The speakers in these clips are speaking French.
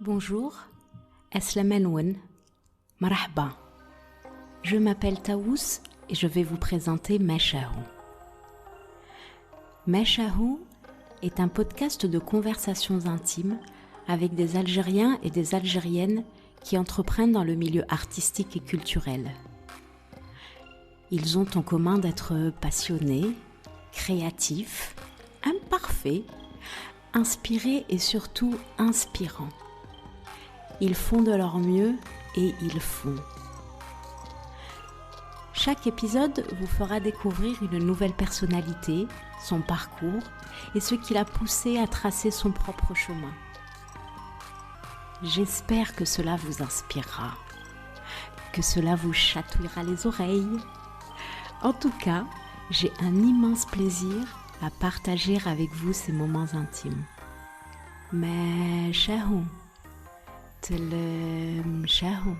Bonjour, Aslamanoun, Marahba. Je m'appelle Taous et je vais vous présenter Meshahou. Meshahou est un podcast de conversations intimes avec des Algériens et des Algériennes qui entreprennent dans le milieu artistique et culturel. Ils ont en commun d'être passionnés, créatifs, imparfaits, inspirés et surtout inspirants. Ils font de leur mieux et ils font. Chaque épisode vous fera découvrir une nouvelle personnalité, son parcours et ce qui l'a poussé à tracer son propre chemin. J'espère que cela vous inspirera, que cela vous chatouillera les oreilles. En tout cas, j'ai un immense plaisir à partager avec vous ces moments intimes. Meshahou. Meshahou.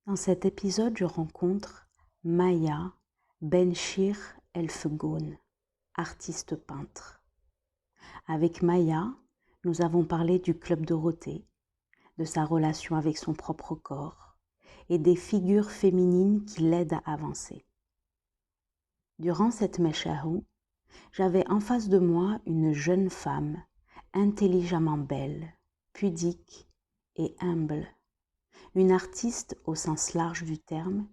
Dans cet épisode, je rencontre Maya Benchir Elfgoun, artiste peintre. Avec Maya, nous avons parlé du Club Dorothée, de sa relation avec son propre corps et des figures féminines qui l'aident à avancer. Durant cette Meshahou, j'avais en face de moi une jeune femme intelligemment belle, pudique et humble, une artiste au sens large du terme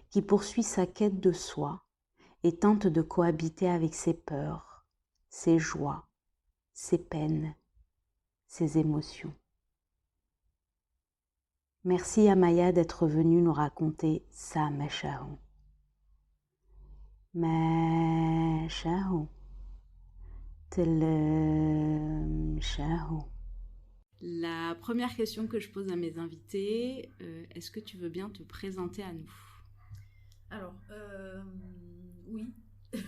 qui poursuit sa quête de soi et tente de cohabiter avec ses peurs, ses joies, ses peines, ses émotions. Merci à Maya d'être venue nous raconter sa Meshahou. Meshahou. Meshahou. La première question que je pose à mes invités, est-ce que tu veux bien te présenter à nous ? Alors, oui,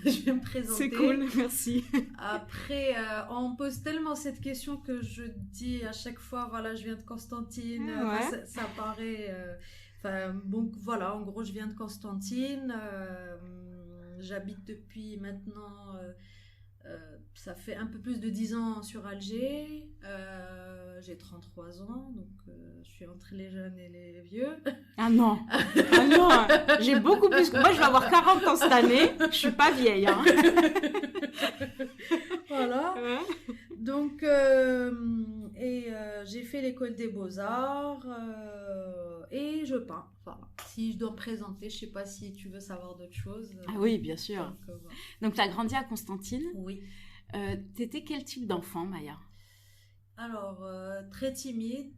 je vais me présenter. C'est cool, merci. Après, on me pose tellement cette question que je dis à chaque fois, voilà, je viens de Constantine. Ouais. Ça paraît... bon, voilà, en gros, je viens de Constantine. J'habite depuis maintenant... ça fait un peu plus de 10 ans sur Alger. J'ai 33 ans, donc je suis entre les jeunes et les vieux. Ah non, j'ai beaucoup plus. Moi, je vais avoir 40 ans cette année. Je suis pas vieille. Hein. Voilà. Ouais. Donc, j'ai fait l'école des beaux-arts et je peins. Voilà. Si je dois me présenter, je sais pas si tu veux savoir d'autres choses. Ah oui, bien sûr. Voilà. Donc, tu as grandi à Constantine. Oui. T'étais quel type d'enfant, Maya ? Alors, très timide,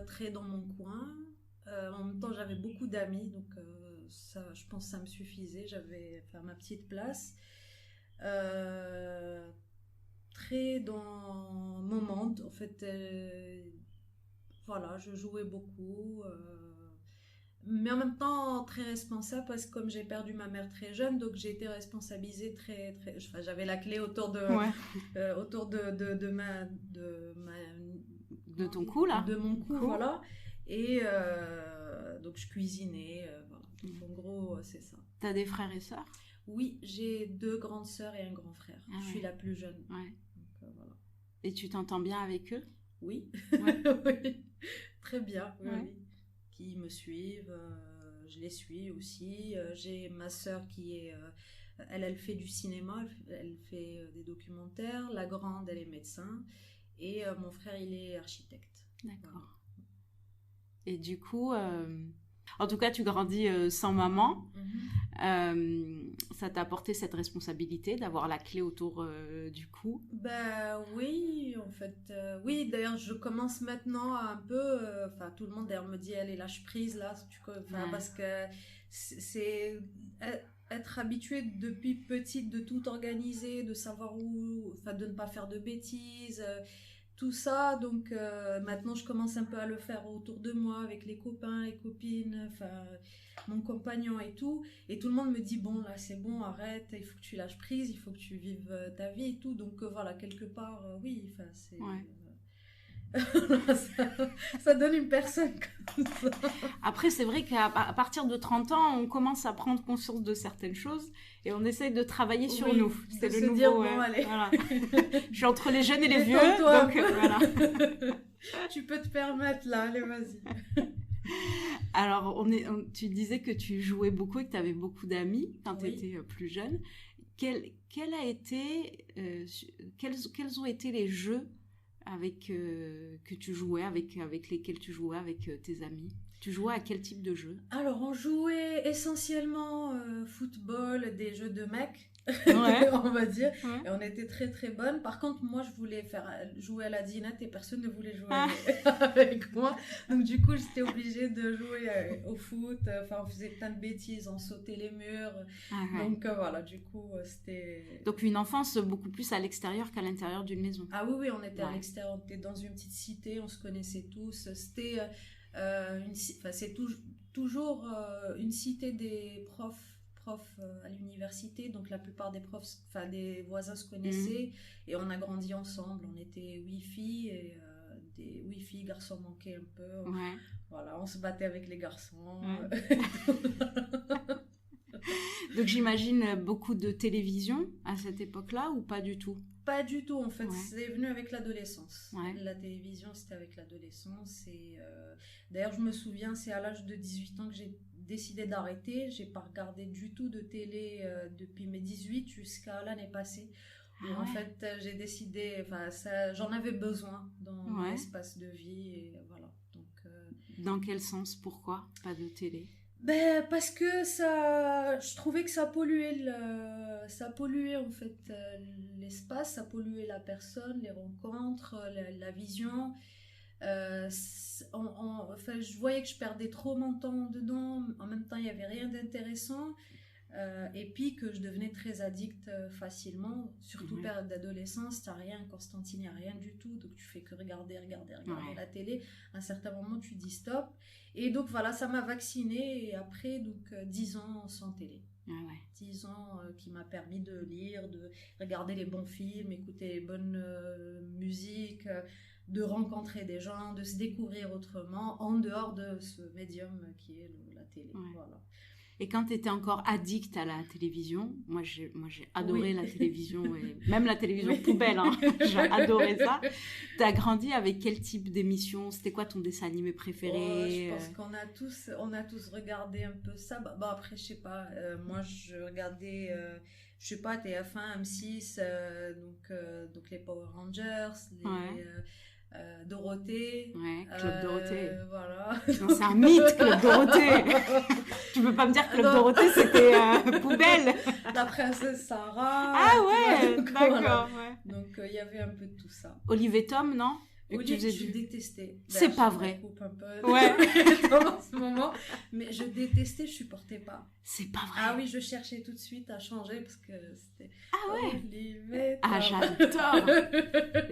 très dans mon coin. En même temps, j'avais beaucoup d'amis, donc ça, je pense que ça me suffisait. J'avais ma petite place. Très dans mon monde, en fait. Voilà, je jouais beaucoup. Mais en même temps, très responsable parce que comme j'ai perdu ma mère très jeune, donc j'ai été responsabilisée très... Enfin, j'avais la clé autour de... Ouais. autour de ma... De ton cou, là ? De mon cou, voilà. Et donc je cuisinais, voilà. Donc, en gros, c'est ça. T'as des frères et sœurs ? Oui, j'ai 2 grandes sœurs et un grand frère. Ah je suis la plus jeune. Ouais. Donc, voilà. Et tu t'entends bien avec eux ? Oui. Ouais. Oui. Très bien, oui, Ouais. oui. Qui me suivent, je les suis aussi. J'ai ma sœur qui est... elle fait du cinéma, elle fait des documentaires. La grande, elle est médecin. Et mon frère, il est architecte. D'accord. Voilà. Et du coup, en tout cas, tu grandis sans maman. Ça t'a apporté cette responsabilité d'avoir la clé autour du cou ? Ben oui, en fait, oui. D'ailleurs, je commence maintenant à un peu. Enfin, tout le monde d'ailleurs me dit, allez, lâche prise là, parce que c'est être habitué depuis petite de tout organiser, de savoir où, enfin, de ne pas faire de bêtises. Tout ça, donc maintenant je commence un peu à le faire autour de moi avec les copains, les copines, enfin mon compagnon et tout le monde me dit bon là c'est bon, arrête, il faut que tu lâches prise, il faut que tu vives ta vie et tout, donc voilà, quelque part oui, enfin c'est Ouais. Ça donne une personne comme ça. Après, c'est vrai qu'à partir de 30 ans, on commence à prendre conscience de certaines choses et on essaye de travailler sur Oui, nous. C'est de le se nouveau. dire, bon, allez. Voilà. Je suis entre les jeunes et les vieux, Détends-toi un donc peu. voilà. Tu peux te permettre là, allez, vas-y. Alors, tu disais que tu jouais beaucoup et que tu avais beaucoup d'amis quand tu Oui. étais plus jeune. Quels ont été les jeux que tu jouais, avec lesquels tu jouais avec tes amis? Tu jouais à quel type de jeu? Alors, on jouait essentiellement football, des jeux de mecs, Ouais. on va dire. Ouais. Et on était très très bonnes. Par contre, moi, je voulais jouer à la dinette et personne ne voulait jouer Ah. avec moi. Donc, du coup, j'étais obligée de jouer au foot. Enfin, on faisait plein de bêtises, on sautait les murs. Ah ouais. Donc, voilà, du coup, c'était... Donc une enfance beaucoup plus à l'extérieur qu'à l'intérieur d'une maison. Ah oui, on était à Ouais. l'extérieur, on était dans une petite cité, on se connaissait tous. C'était c'est toujours une cité des profs à l'université, donc la plupart des profs, enfin des voisins se connaissaient et on a grandi ensemble. On était 8 filles et des 8 filles, garçons manquaient un peu. Ouais. Voilà, on se battait avec les garçons. Ouais. Donc j'imagine beaucoup de télévision à cette époque-là ou pas du tout? Pas du tout, en fait, Ouais. c'est venu avec l'adolescence. Ouais. La télévision, c'était avec l'adolescence. Et d'ailleurs, je me souviens, c'est à l'âge de 18 ans que j'ai décidé d'arrêter. J'ai pas regardé du tout de télé depuis mes 18 jusqu'à l'année passée. Où, Ah en ouais. fait, j'ai décidé, enfin, j'en avais besoin dans mon espace de vie. Et voilà. Donc, Dans quel sens? Pourquoi pas de télé? ben, parce que je trouvais que ça polluait en fait l'espace, ça polluait la personne, les rencontres, la vision. Enfin, je voyais que je perdais trop mon temps dedans. En même temps, il n'y avait rien d'intéressant. Et puis que je devenais très addict facilement, surtout période d'adolescence, t'as rien, Constantine, il n'y a rien du tout, donc tu fais que regarder la télé. À un certain moment, tu dis stop. Et donc voilà, ça m'a vaccinée, et après, donc 10 ans sans télé. Ah ouais. 10 ans qui m'a permis de lire, de regarder les bons films, écouter les bonnes musiques, de rencontrer des gens, de se découvrir autrement, en dehors de ce médium qui est la télé. Ouais. Voilà. Et quand tu étais encore addict à la télévision, moi j'ai adoré Oui. la télévision, et même la télévision poubelle, hein, j'ai adoré ça. Tu as grandi avec quel type d'émission? C'était quoi ton dessin animé préféré? Je pense qu'on a tous regardé un peu ça. Bon, après, je sais pas, moi je regardais, je sais pas, TF1, M6, donc les Power Rangers, les Dorothée. Ouais, Club Dorothée. Voilà. Non, c'est un mythe, Club Dorothée. Tu peux pas me dire que Club Dorothée c'était poubelle. La princesse Sarah. Ah ouais, donc, d'accord. voilà. Ouais. Donc il y avait un peu de tout ça. Olive et Tom, non? Olive, je détestais. C'est D'ailleurs, pas je vrai. coupe un peu Ouais. en ce moment, mais je détestais, je supportais pas. C'est pas vrai. Ah oui, je cherchais tout de suite à changer parce que c'était. Ah ouais. Olive et Ah, j'adore.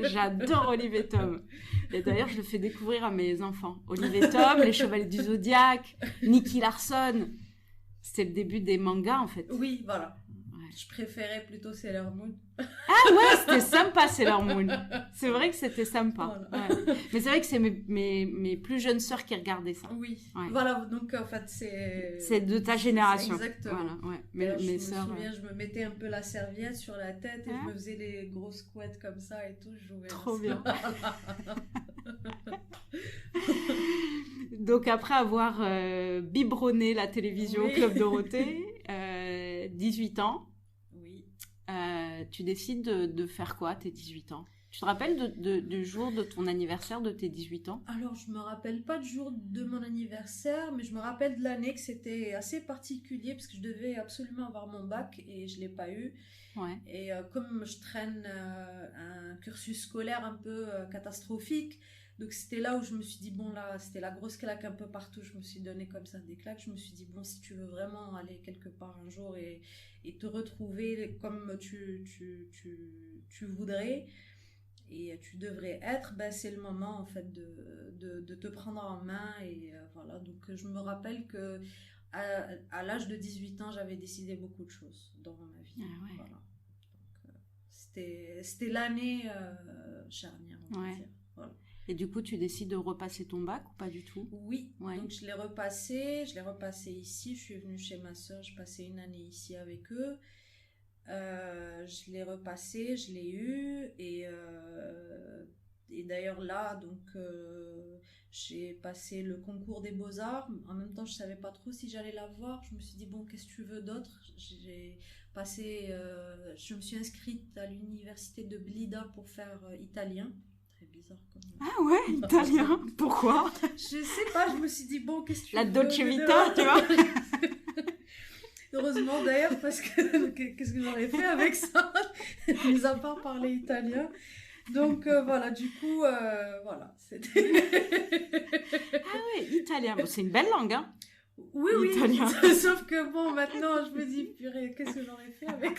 J'adore Olive et Tom. Et d'ailleurs, je le fais découvrir à mes enfants. Olive et Tom, les Chevaliers du Zodiaque, Nicky Larson. C'était le début des mangas en fait. Oui, voilà. Ouais. Je préférais plutôt Sailor Moon. Ah ouais, c'était sympa Sailor Moon. C'est vrai que c'était sympa. Voilà. Ouais. Mais c'est vrai que c'est mes plus jeunes sœurs qui regardaient ça. Oui. Ouais. Voilà, donc en fait, c'est. C'est de ta génération. Exactement. Voilà, ouais. D'ailleurs, Mes je sœurs. me souviens, je me mettais un peu la serviette sur la tête et Hein? je me faisais les grosses couettes comme ça et tout. Je jouais. Trop bien. Donc après avoir biberonné la télévision Oui. Club Dorothée, 18 ans, Oui. tu décides de faire quoi à tes 18 ans? Tu te rappelles du jour de ton anniversaire de tes 18 ans? Alors, je me rappelle pas du jour de mon anniversaire, mais je me rappelle de l'année que c'était assez particulier parce que je devais absolument avoir mon bac et je l'ai pas eu. Ouais. Et comme je traîne un cursus scolaire un peu catastrophique, donc c'était là où je me suis dit, bon là, c'était la grosse claque un peu partout, je me suis donné comme ça des claques, je me suis dit, bon, si tu veux vraiment aller quelque part un jour et te retrouver comme tu voudrais et tu devrais être, ben, c'est le moment en fait de te prendre en main et voilà, donc je me rappelle que à l'âge de 18 ans, j'avais décidé beaucoup de choses dans ma vie. Ah ouais. Voilà. Donc, c'était l'année charnière, on va Ouais. dire. Voilà. Et du coup, tu décides de repasser ton bac ou pas du tout? Oui, Ouais. donc je l'ai repassé ici, je suis venue chez ma soeur, j'ai passé une année ici avec eux. Je l'ai repassé, je l'ai eu et d'ailleurs là donc j'ai passé le concours des beaux-arts. En même temps je savais pas trop si j'allais l'avoir. Je me suis dit bon, qu'est-ce que tu veux d'autre? J'ai passé je me suis inscrite à l'université de Blida pour faire italien. Très bizarre comme Ah ouais, italien. Pourquoi? je sais pas, je me suis dit bon, qu'est-ce que tu La veux Dolce Vita, tu vois. Heureusement d'ailleurs, parce que qu'est-ce que j'aurais fait avec ça, mis à part parler italien. Donc voilà, du coup, voilà, c'était... Ah ouais, italien. Bon, c'est une belle langue, hein? Oui, Italien. sauf que bon, maintenant, je me dis, purée, qu'est-ce que j'aurais fait avec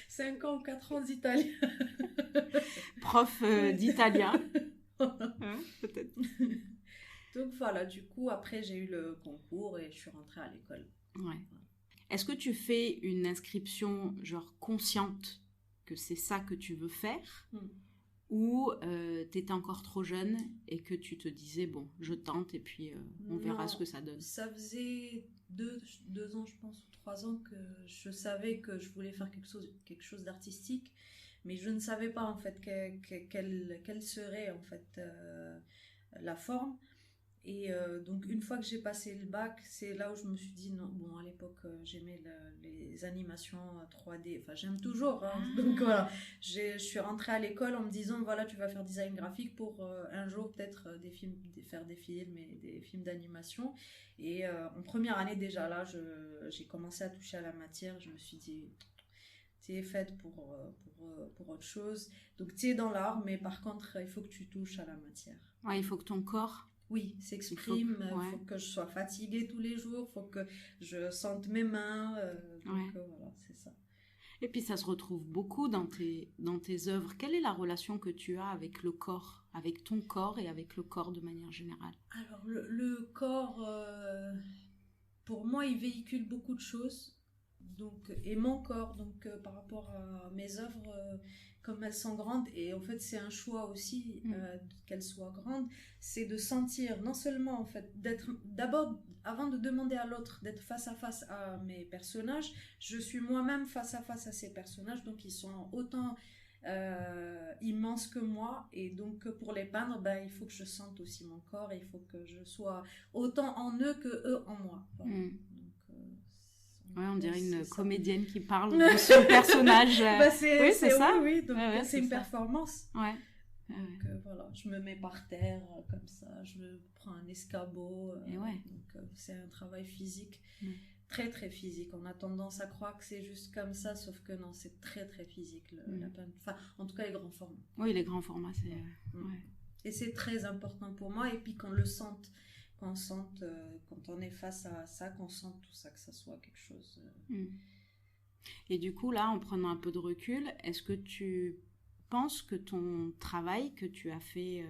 5 ans ou 4 ans d'italien? Prof d'italien. Peut-être. Donc voilà, du coup, après, j'ai eu le concours et je suis rentrée à l'école. Ouais. Est-ce que tu fais une inscription genre consciente que c'est ça que tu veux faire ou tu étais encore trop jeune et que tu te disais bon, je tente et puis on verra ce que ça donne? Ça faisait 2 ans, je pense, ou 3 ans que je savais que je voulais faire quelque chose d'artistique, mais je ne savais pas en fait quelle serait en fait la forme. Et donc une fois que j'ai passé le bac, c'est là où je me suis dit non. Bon, à l'époque j'aimais les animations 3D, enfin j'aime toujours, hein. Donc voilà, je suis rentrée à l'école en me disant voilà, tu vas faire design graphique pour un jour peut-être faire des films et des films d'animation. Et en première année déjà là, j'ai commencé à toucher à la matière. Je me suis dit tu es faite pour autre chose. Donc tu es dans l'art, mais par contre il faut que tu touches à la matière. Ouais, il faut que ton corps s'exprime, il faut que je sois fatiguée tous les jours, il faut que je sente mes mains, donc voilà, c'est ça. Et puis ça se retrouve beaucoup dans tes œuvres. Quelle est la relation que tu as avec le corps, avec ton corps et avec le corps de manière générale? Alors le corps, pour moi, il véhicule beaucoup de choses. Donc, et mon corps, donc par rapport à mes œuvres, comme elles sont grandes, et en fait c'est un choix aussi qu'elles soient grandes, c'est de sentir non seulement en fait d'être d'abord, avant de demander à l'autre d'être face à face à mes personnages, je suis moi-même face à face à ces personnages, donc ils sont autant immenses que moi, et donc pour les peindre, ben, il faut que je sente aussi mon corps, et il faut que je sois autant en eux que eux en moi. Voilà. Ouais, on dirait une comédienne qui parle de son personnage. Bah c'est ça. Oui, donc c'est une performance. Ouais. Donc voilà, je me mets par terre comme ça, je prends un escabeau. Donc c'est un travail physique, très très physique. On a tendance à croire que c'est juste comme ça, sauf que non, c'est très très physique. La peinture. Enfin, en tout cas les grands formats. Oui, les grands formats, c'est. Et c'est très important pour moi. Et puis qu'on le sente. Quand on est face à ça, qu'on sente tout ça, que ça soit quelque chose... Et du coup, là, en prenant un peu de recul, est-ce que tu penses que ton travail que tu as fait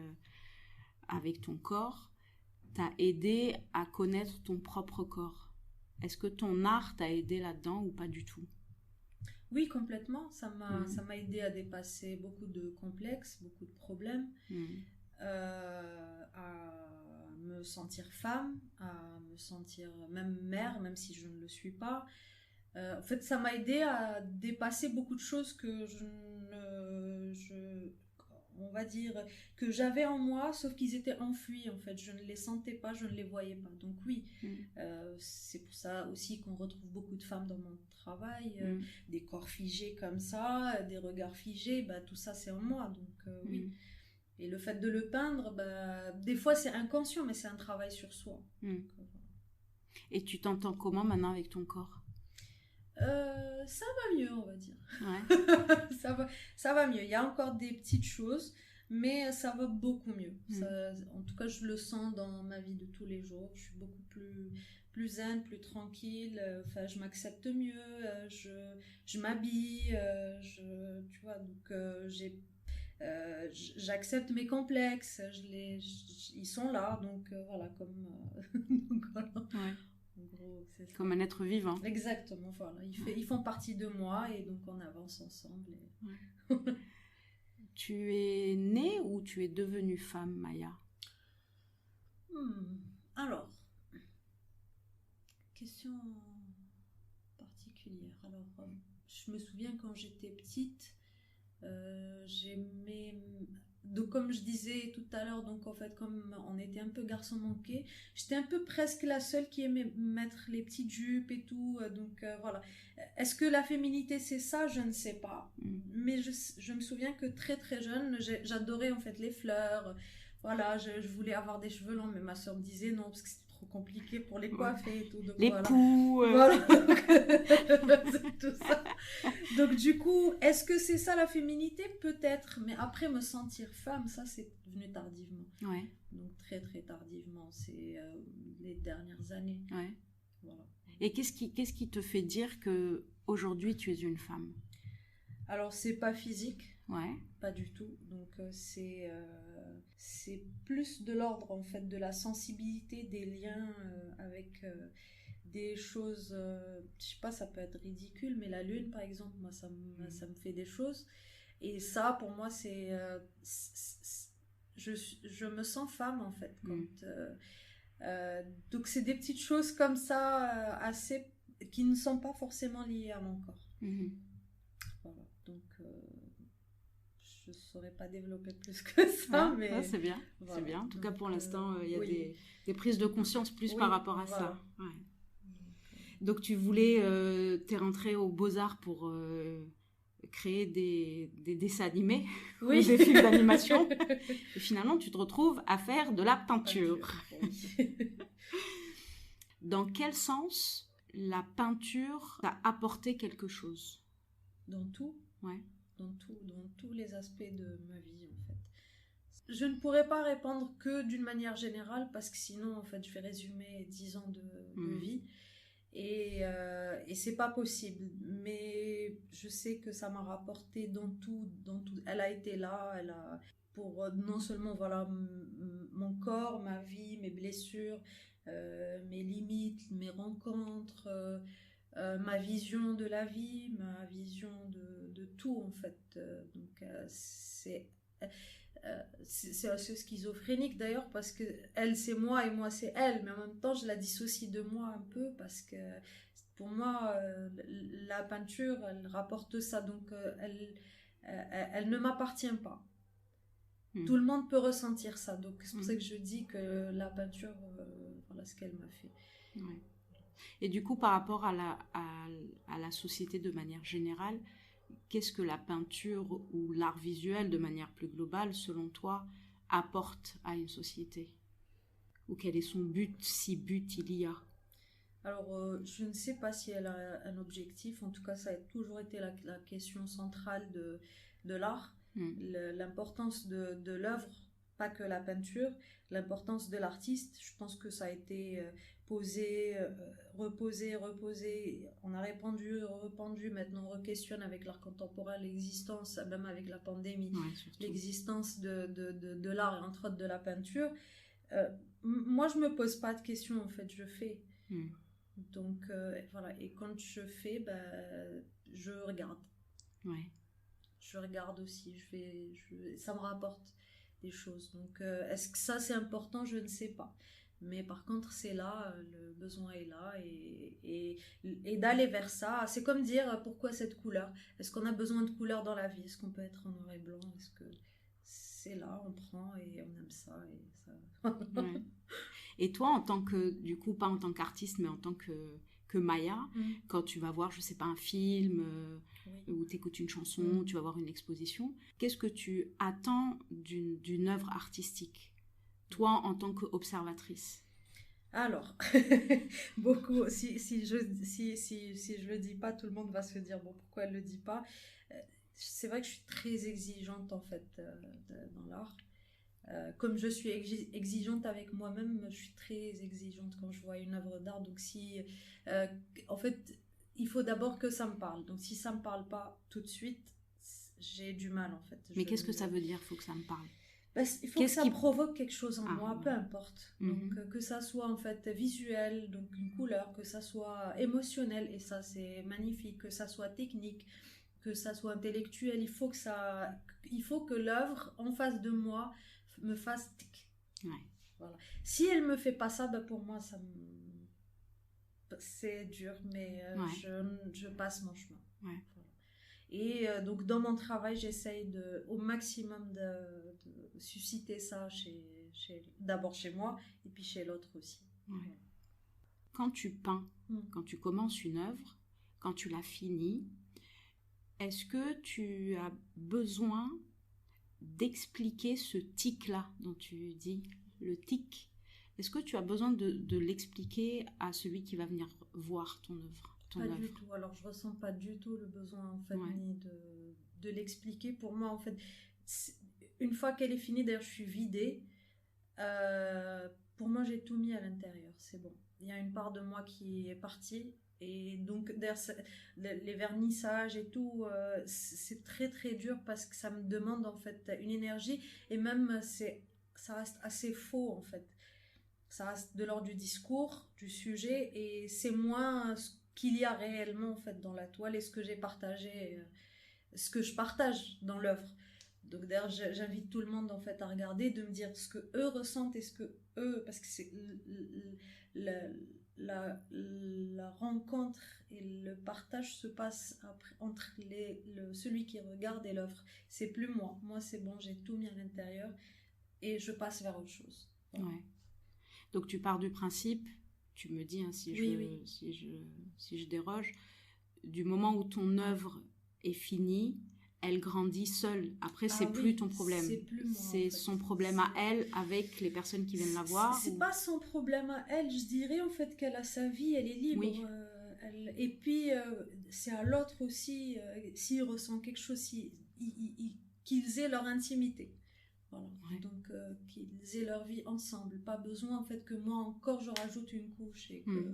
avec ton corps t'a aidé à connaître ton propre corps? Est-ce que ton art t'a aidé là-dedans ou pas du tout? Oui, complètement. Ça m'a aidé à dépasser beaucoup de complexes, beaucoup de problèmes, à me sentir femme, à me sentir même mère, même si je ne le suis pas. En fait, ça m'a aidé à dépasser beaucoup de choses que on va dire, que j'avais en moi, sauf qu'ils étaient enfouis, en fait. Je ne les sentais pas, je ne les voyais pas. Donc oui, c'est pour ça aussi qu'on retrouve beaucoup de femmes dans mon travail, des corps figés comme ça, des regards figés, bah, tout ça c'est en moi, donc oui. Et le fait de le peindre, bah, des fois c'est inconscient, mais c'est un travail sur soi. Donc, Et tu t'entends comment maintenant avec ton corps? Ça va mieux, on va dire. Ouais. ça va mieux. Il y a encore des petites choses, mais ça va beaucoup mieux. Ça, en tout cas, je le sens dans ma vie de tous les jours. Je suis beaucoup plus zen, plus tranquille. Enfin, je m'accepte mieux. Je m'habille. Tu vois, donc j'accepte mes complexes. Ils sont là, donc voilà, comme. Donc, voilà. Ouais. Gros, c'est ça. Comme un être vivant. Exactement, voilà. Ils font partie de moi et donc on avance ensemble. Tu es née ou tu es devenue femme, Maya? Alors, question particulière. Alors, je me souviens quand j'étais petite, j'aimais... Donc, comme je disais tout à l'heure, donc en fait, comme on était un peu garçon manqué, j'étais un peu presque la seule qui aimait mettre les petites jupes et tout. Donc voilà. Est-ce que la féminité c'est ça? Je ne sais pas. Mais je me souviens que très très jeune, j'adorais en fait les fleurs. Voilà, je voulais avoir des cheveux longs, mais ma soeur me disait non parce que c'était trop compliqué pour les coiffer et tout. Donc les voilà. poux. Voilà. C'est tout ça. Donc du coup, est-ce que c'est ça la féminité? Peut-être, mais après me sentir femme, ça c'est venu tardivement. Ouais. Donc très très tardivement, c'est les dernières années. Ouais. Voilà. Et qu'est-ce qui te fait dire que aujourd'hui tu es une femme? Alors c'est pas physique, ouais. Pas du tout. Donc c'est plus de l'ordre en fait de la sensibilité, des liens avec des choses, je sais pas, ça peut être ridicule, mais la lune par exemple, moi ça me fait des choses. Et ça pour moi c'est je me sens femme en fait quand donc c'est des petites choses comme ça assez qui ne sont pas forcément liées à mon corps. Voilà, donc je ne saurais pas développer plus que ça, mais c'est bien, voilà. C'est bien. En tout cas pour l'instant il y a des prises de conscience plus par rapport à ça. Ouais. Donc tu voulais, t'es rentrée aux Beaux-Arts pour créer des dessins animés ou des films d'animation et finalement tu te retrouves à faire de la peinture. Dans quel sens la peinture t'a apporté quelque chose? Dans tout, ouais. Dans tous les aspects de ma vie en fait. Je ne pourrais pas répondre que d'une manière générale parce que sinon en fait je vais résumer 10 ans de vie. Et c'est pas possible, mais je sais que ça m'a rapporté dans tout. Elle a été là, pour non seulement voilà mon corps, ma vie, mes blessures, mes limites, mes rencontres, ma vision de la vie, ma vision de tout en fait. Donc c'est assez schizophrénique d'ailleurs parce que elle c'est moi et moi c'est elle, mais en même temps je la dissocie de moi un peu parce que pour moi la peinture elle rapporte ça, donc elle ne m'appartient pas. Tout le monde peut ressentir ça, donc c'est pour ça que je dis que la peinture voilà ce qu'elle m'a fait. Ouais. Et du coup par rapport à la société de manière générale, qu'est-ce que la peinture ou l'art visuel de manière plus globale, selon toi, apporte à une société? Ou quel est son but, si but il y a? Alors, je ne sais pas si elle a un objectif. En tout cas, ça a toujours été la question centrale de l'art. L'importance de l'œuvre, pas que la peinture. L'importance de l'artiste. Je pense que ça a été posé, reposé. On a répandu, rependu. Maintenant, on re-questionne avec l'art contemporain l'existence, même avec la pandémie, l'existence de l'art et entre autres de la peinture. Moi, je me pose pas de questions. En fait, je fais. Donc voilà, et quand je fais, je regarde. Ouais. Je regarde aussi, ça me rapporte des choses. Donc est-ce que ça c'est important? Je ne sais pas. Mais par contre c'est là, le besoin est là et d'aller vers ça. C'est comme dire pourquoi cette couleur? Est-ce qu'on a besoin de couleur dans la vie? Est-ce qu'on peut être en noir et blanc? Est-ce que c'est là, on prend et on aime ça et ça... Ouais. Et toi, en tant que, du coup, pas en tant qu'artiste, mais en tant que Maya, quand tu vas voir, je sais pas, un film, ou t'écoutes une chanson, tu vas voir une exposition, qu'est-ce que tu attends d'une œuvre artistique, toi, en tant qu'observatrice? Alors, beaucoup, si je le dis pas, tout le monde va se dire, bon, pourquoi elle le dit pas? C'est vrai que je suis très exigeante, en fait, dans l'art. Comme je suis exigeante avec moi-même, je suis très exigeante quand je vois une œuvre d'art. Donc en fait, il faut d'abord que ça me parle. Donc si ça me parle pas tout de suite, j'ai du mal en fait. Mais qu'est-ce que ça veut dire, faut que ça me parle? Il faut que ça provoque quelque chose en moi, peu importe. Donc que ça soit en fait visuel, donc une couleur, que ça soit émotionnel, et ça c'est magnifique, que ça soit technique, que ça soit intellectuel, il faut que l'œuvre en face de moi me fasse tic. Ouais. Voilà. Si elle me fait pas ça, ben pour moi, c'est dur, mais je passe mon chemin. Ouais. Voilà. Et donc, dans mon travail, j'essaye au maximum de susciter ça d'abord chez moi et puis chez l'autre aussi. Ouais. Voilà. Quand tu peins, quand tu commences une œuvre, quand tu la finis, est-ce que tu as besoin d'expliquer ce tic-là dont tu dis, le tic? Est-ce que tu as besoin de l'expliquer à celui qui va venir voir ton œuvre? Pas du tout. Alors, je ressens pas du tout le besoin, en fait, ni de l'expliquer. Pour moi, en fait, une fois qu'elle est finie, d'ailleurs, je suis vidée. Pour moi, j'ai tout mis à l'intérieur. C'est bon. Il y a une part de moi qui est partie. Et donc, d'ailleurs, les vernissages et tout, c'est très, très dur parce que ça me demande, en fait, une énergie. Et même, ça reste assez faux, en fait. Ça reste de l'ordre du discours, du sujet. Et c'est moins ce qu'il y a réellement, en fait, dans la toile et ce que j'ai partagé, ce que je partage dans l'œuvre. Donc d'ailleurs, j'invite tout le monde, en fait, à regarder, de me dire ce que eux ressentent et ce que eux... Parce que c'est la rencontre et le partage se passe entre celui qui regarde et l'œuvre. C'est plus moi. Moi, c'est bon, j'ai tout mis à l'intérieur et je passe vers autre chose. Voilà. Ouais. Donc tu pars du principe, tu me dis hein, si je déroge, du moment où ton œuvre est finie, elle grandit seule. Après, c'est plus ton problème. C'est plus moi. C'est en fait son problème à elle avec les personnes qui viennent la voir. C'est pas son problème à elle. Je dirais en fait qu'elle a sa vie, elle est libre. Oui. Et puis, c'est à l'autre aussi, s'il ressent quelque chose, qu'ils aient leur intimité. Voilà. Ouais. Donc, qu'ils aient leur vie ensemble. Pas besoin en fait que moi encore je rajoute une couche. Et que...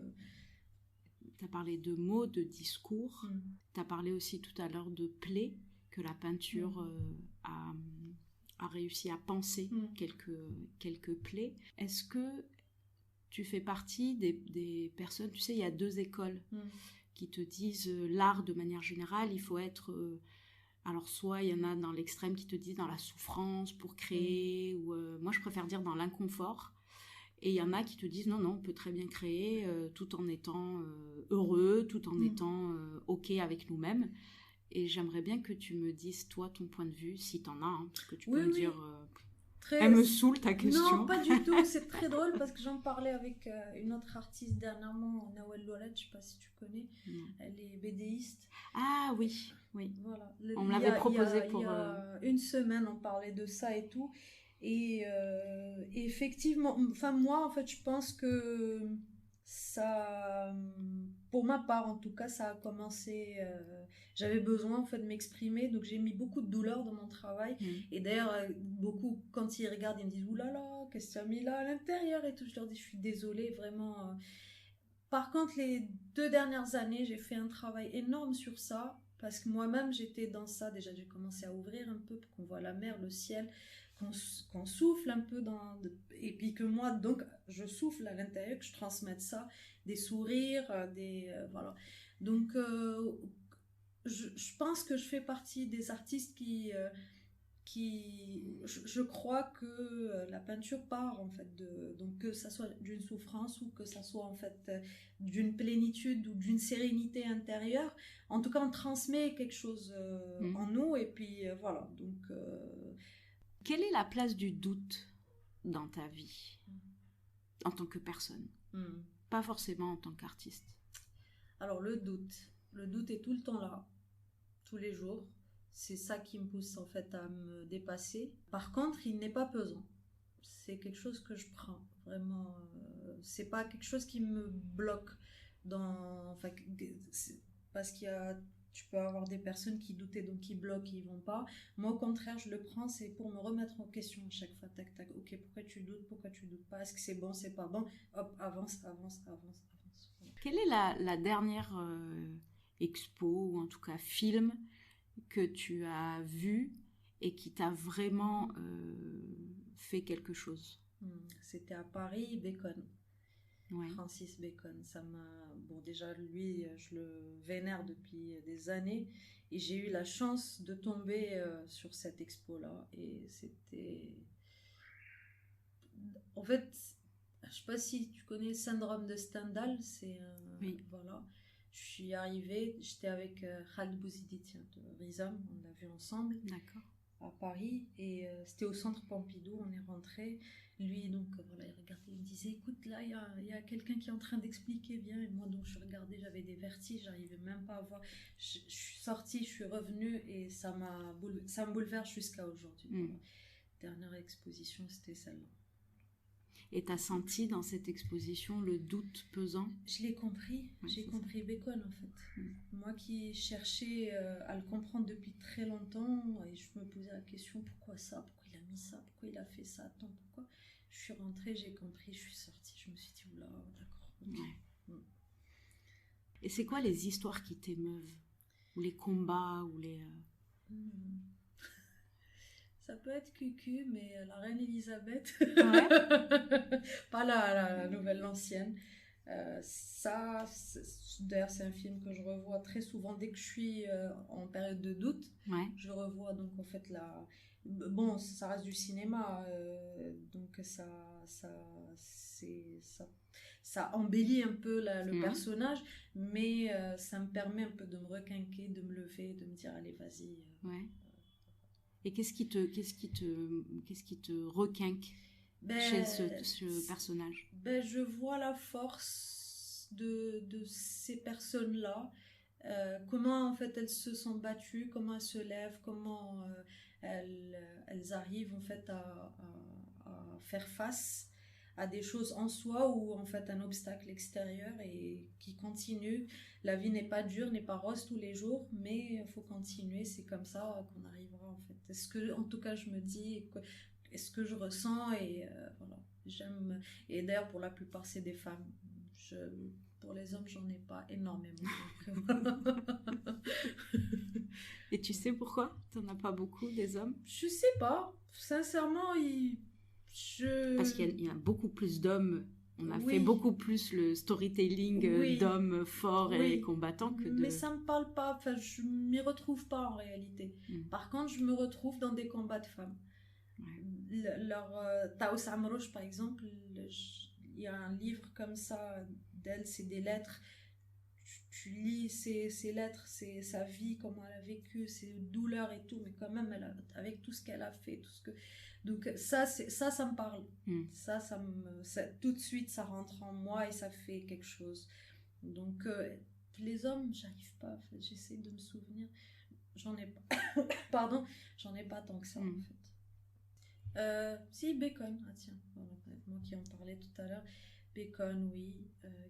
Tu as parlé de mots, de discours. Tu as parlé aussi tout à l'heure de plaies, que la peinture a réussi à penser quelques plaies. Est-ce que tu fais partie des personnes, tu sais, il y a deux écoles qui te disent l'art de manière générale, il faut être... alors soit il y en a dans l'extrême qui te disent dans la souffrance pour créer, ou moi je préfère dire dans l'inconfort. Et il y en a qui te disent non, on peut très bien créer tout en étant heureux, tout en étant OK avec nous-mêmes. Et j'aimerais bien que tu me dises, toi, ton point de vue, si t'en as, hein, parce que tu peux me dire... Elle me saoule, ta question. Non, pas du tout. C'est très drôle parce que j'en parlais avec une autre artiste dernièrement, Nawel Loualet, je ne sais pas si tu connais. Elle est bédéiste. Ah oui. Voilà. On me l'avait proposé Il y a une semaine, on parlait de ça et tout. Et effectivement, enfin moi, en fait, je pense que ça, pour ma part en tout cas, ça a commencé, j'avais besoin en fait de m'exprimer, donc j'ai mis beaucoup de douleur dans mon travail. Et d'ailleurs, beaucoup, quand ils regardent, ils me disent « Oulala, qu'est-ce que tu as mis là à l'intérieur ?» et tout. Je leur dis « Je suis désolée, vraiment. » Par contre, les 2 dernières années, j'ai fait un travail énorme sur ça, parce que moi-même, j'étais dans ça. Déjà, j'ai commencé à ouvrir un peu pour qu'on voit la mer, le ciel, qu'on souffle un peu et puis que moi donc je souffle à l'intérieur, que je transmette ça, des sourires, voilà. Donc je pense que je fais partie des artistes qui je crois que la peinture part en fait donc que ça soit d'une souffrance ou que ça soit en fait d'une plénitude ou d'une sérénité intérieure. En tout cas, on transmet quelque chose en nous et puis voilà. Donc quelle est la place du doute dans ta vie, en tant que personne, pas forcément en tant qu'artiste? Alors le doute est tout le temps là, tous les jours. C'est ça qui me pousse en fait à me dépasser. Par contre, il n'est pas pesant. C'est quelque chose que je prends vraiment. C'est pas quelque chose qui me bloque enfin, parce qu'il y a... Tu peux avoir des personnes qui doutent, donc qui bloquent, qui vont pas. Moi, au contraire, je le prends, c'est pour me remettre en question à chaque fois. Tac, tac. Ok, pourquoi tu doutes pas? Est-ce que c'est bon, c'est pas bon? Hop, avance. Voilà. Quelle est la dernière expo, ou en tout cas film, que tu as vu et qui t'a vraiment fait quelque chose? C'était à Paris, Bacon. Ouais. Francis Bacon. Bon, déjà, lui, je le vénère depuis des années. Et j'ai eu la chance de tomber sur cette expo-là. Et c'était... En fait, je sais pas si tu connais le syndrome de Stendhal. Oui. Voilà. Je suis arrivée, j'étais avec Khaled Bouzidi, tiens, de Rizom, on l'a vu ensemble. D'accord. À Paris, et c'était au centre Pompidou, on est rentré. Lui, donc, voilà, il regardait, il me disait, écoute, là, il y a quelqu'un qui est en train d'expliquer bien. Et moi, donc, je regardais, j'avais des vertiges, j'arrivais même pas à voir. Je suis sortie, je suis revenue, et ça me bouleverse jusqu'à aujourd'hui. Voilà. Dernière exposition, c'était celle-là. Et tu as senti dans cette exposition le doute pesant? Je l'ai compris, Ouais, j'ai compris ça. Bacon en fait. Moi qui cherchais à le comprendre depuis très longtemps, et je me posais la question, pourquoi ça, pourquoi il a mis ça, pourquoi il a fait ça, attends, pourquoi. Je suis rentrée, j'ai compris, je suis sortie, je me suis dit, oula, d'accord. Okay. Ouais. Et c'est quoi les histoires qui t'émeuvent? Ou les combats, ou les... Ça peut être cucu, mais la reine Elisabeth, ouais. pas la nouvelle, l'ancienne. D'ailleurs, c'est un film que je revois très souvent dès que je suis en période de doute. Ouais. Je revois donc en fait bon, ça reste du cinéma, donc ça embellit un peu le personnage, mais ça me permet un peu de me requinquer, de me lever, de me dire allez vas-y. Ouais. Et qu'est-ce qui te requinque chez ce personnage? Je vois la force de ces personnes-là, comment en fait elles se sont battues, comment elles se lèvent, comment elles arrivent en fait à faire face à des choses en soi ou en fait un obstacle extérieur et qui continue. La vie n'est pas dure, n'est pas rose tous les jours, mais il faut continuer, c'est comme ça qu'on arrivera en fait. Est-ce que, en tout cas je me dis, est-ce que je ressens et voilà, j'aime. Et d'ailleurs pour la plupart c'est des femmes. Pour les hommes j'en ai pas énormément. Et tu sais pourquoi t'en as pas beaucoup des hommes? Je sais pas, sincèrement parce qu'il y a beaucoup plus d'hommes. On a fait beaucoup plus le storytelling d'hommes forts et combattants que de... Mais ça me parle pas, enfin, je m'y retrouve pas en réalité. Par contre, je me retrouve dans des combats de femmes. Taous Amrouche, par exemple, il y a un livre comme ça d'elle, c'est des lettres. Tu lis ces lettres, c'est sa vie, comment elle a vécu, ses douleurs et tout, mais quand même, avec tout ce qu'elle a fait, tout ce que... Donc ça me parle. Tout de suite, ça rentre en moi et ça fait quelque chose. Donc les hommes, j'arrive pas, j'essaie de me souvenir. J'en ai pas, pardon, j'en ai pas tant que ça en fait. Si, Bacon, ah tiens, voilà, moi qui en parlais tout à l'heure. Bacon, oui,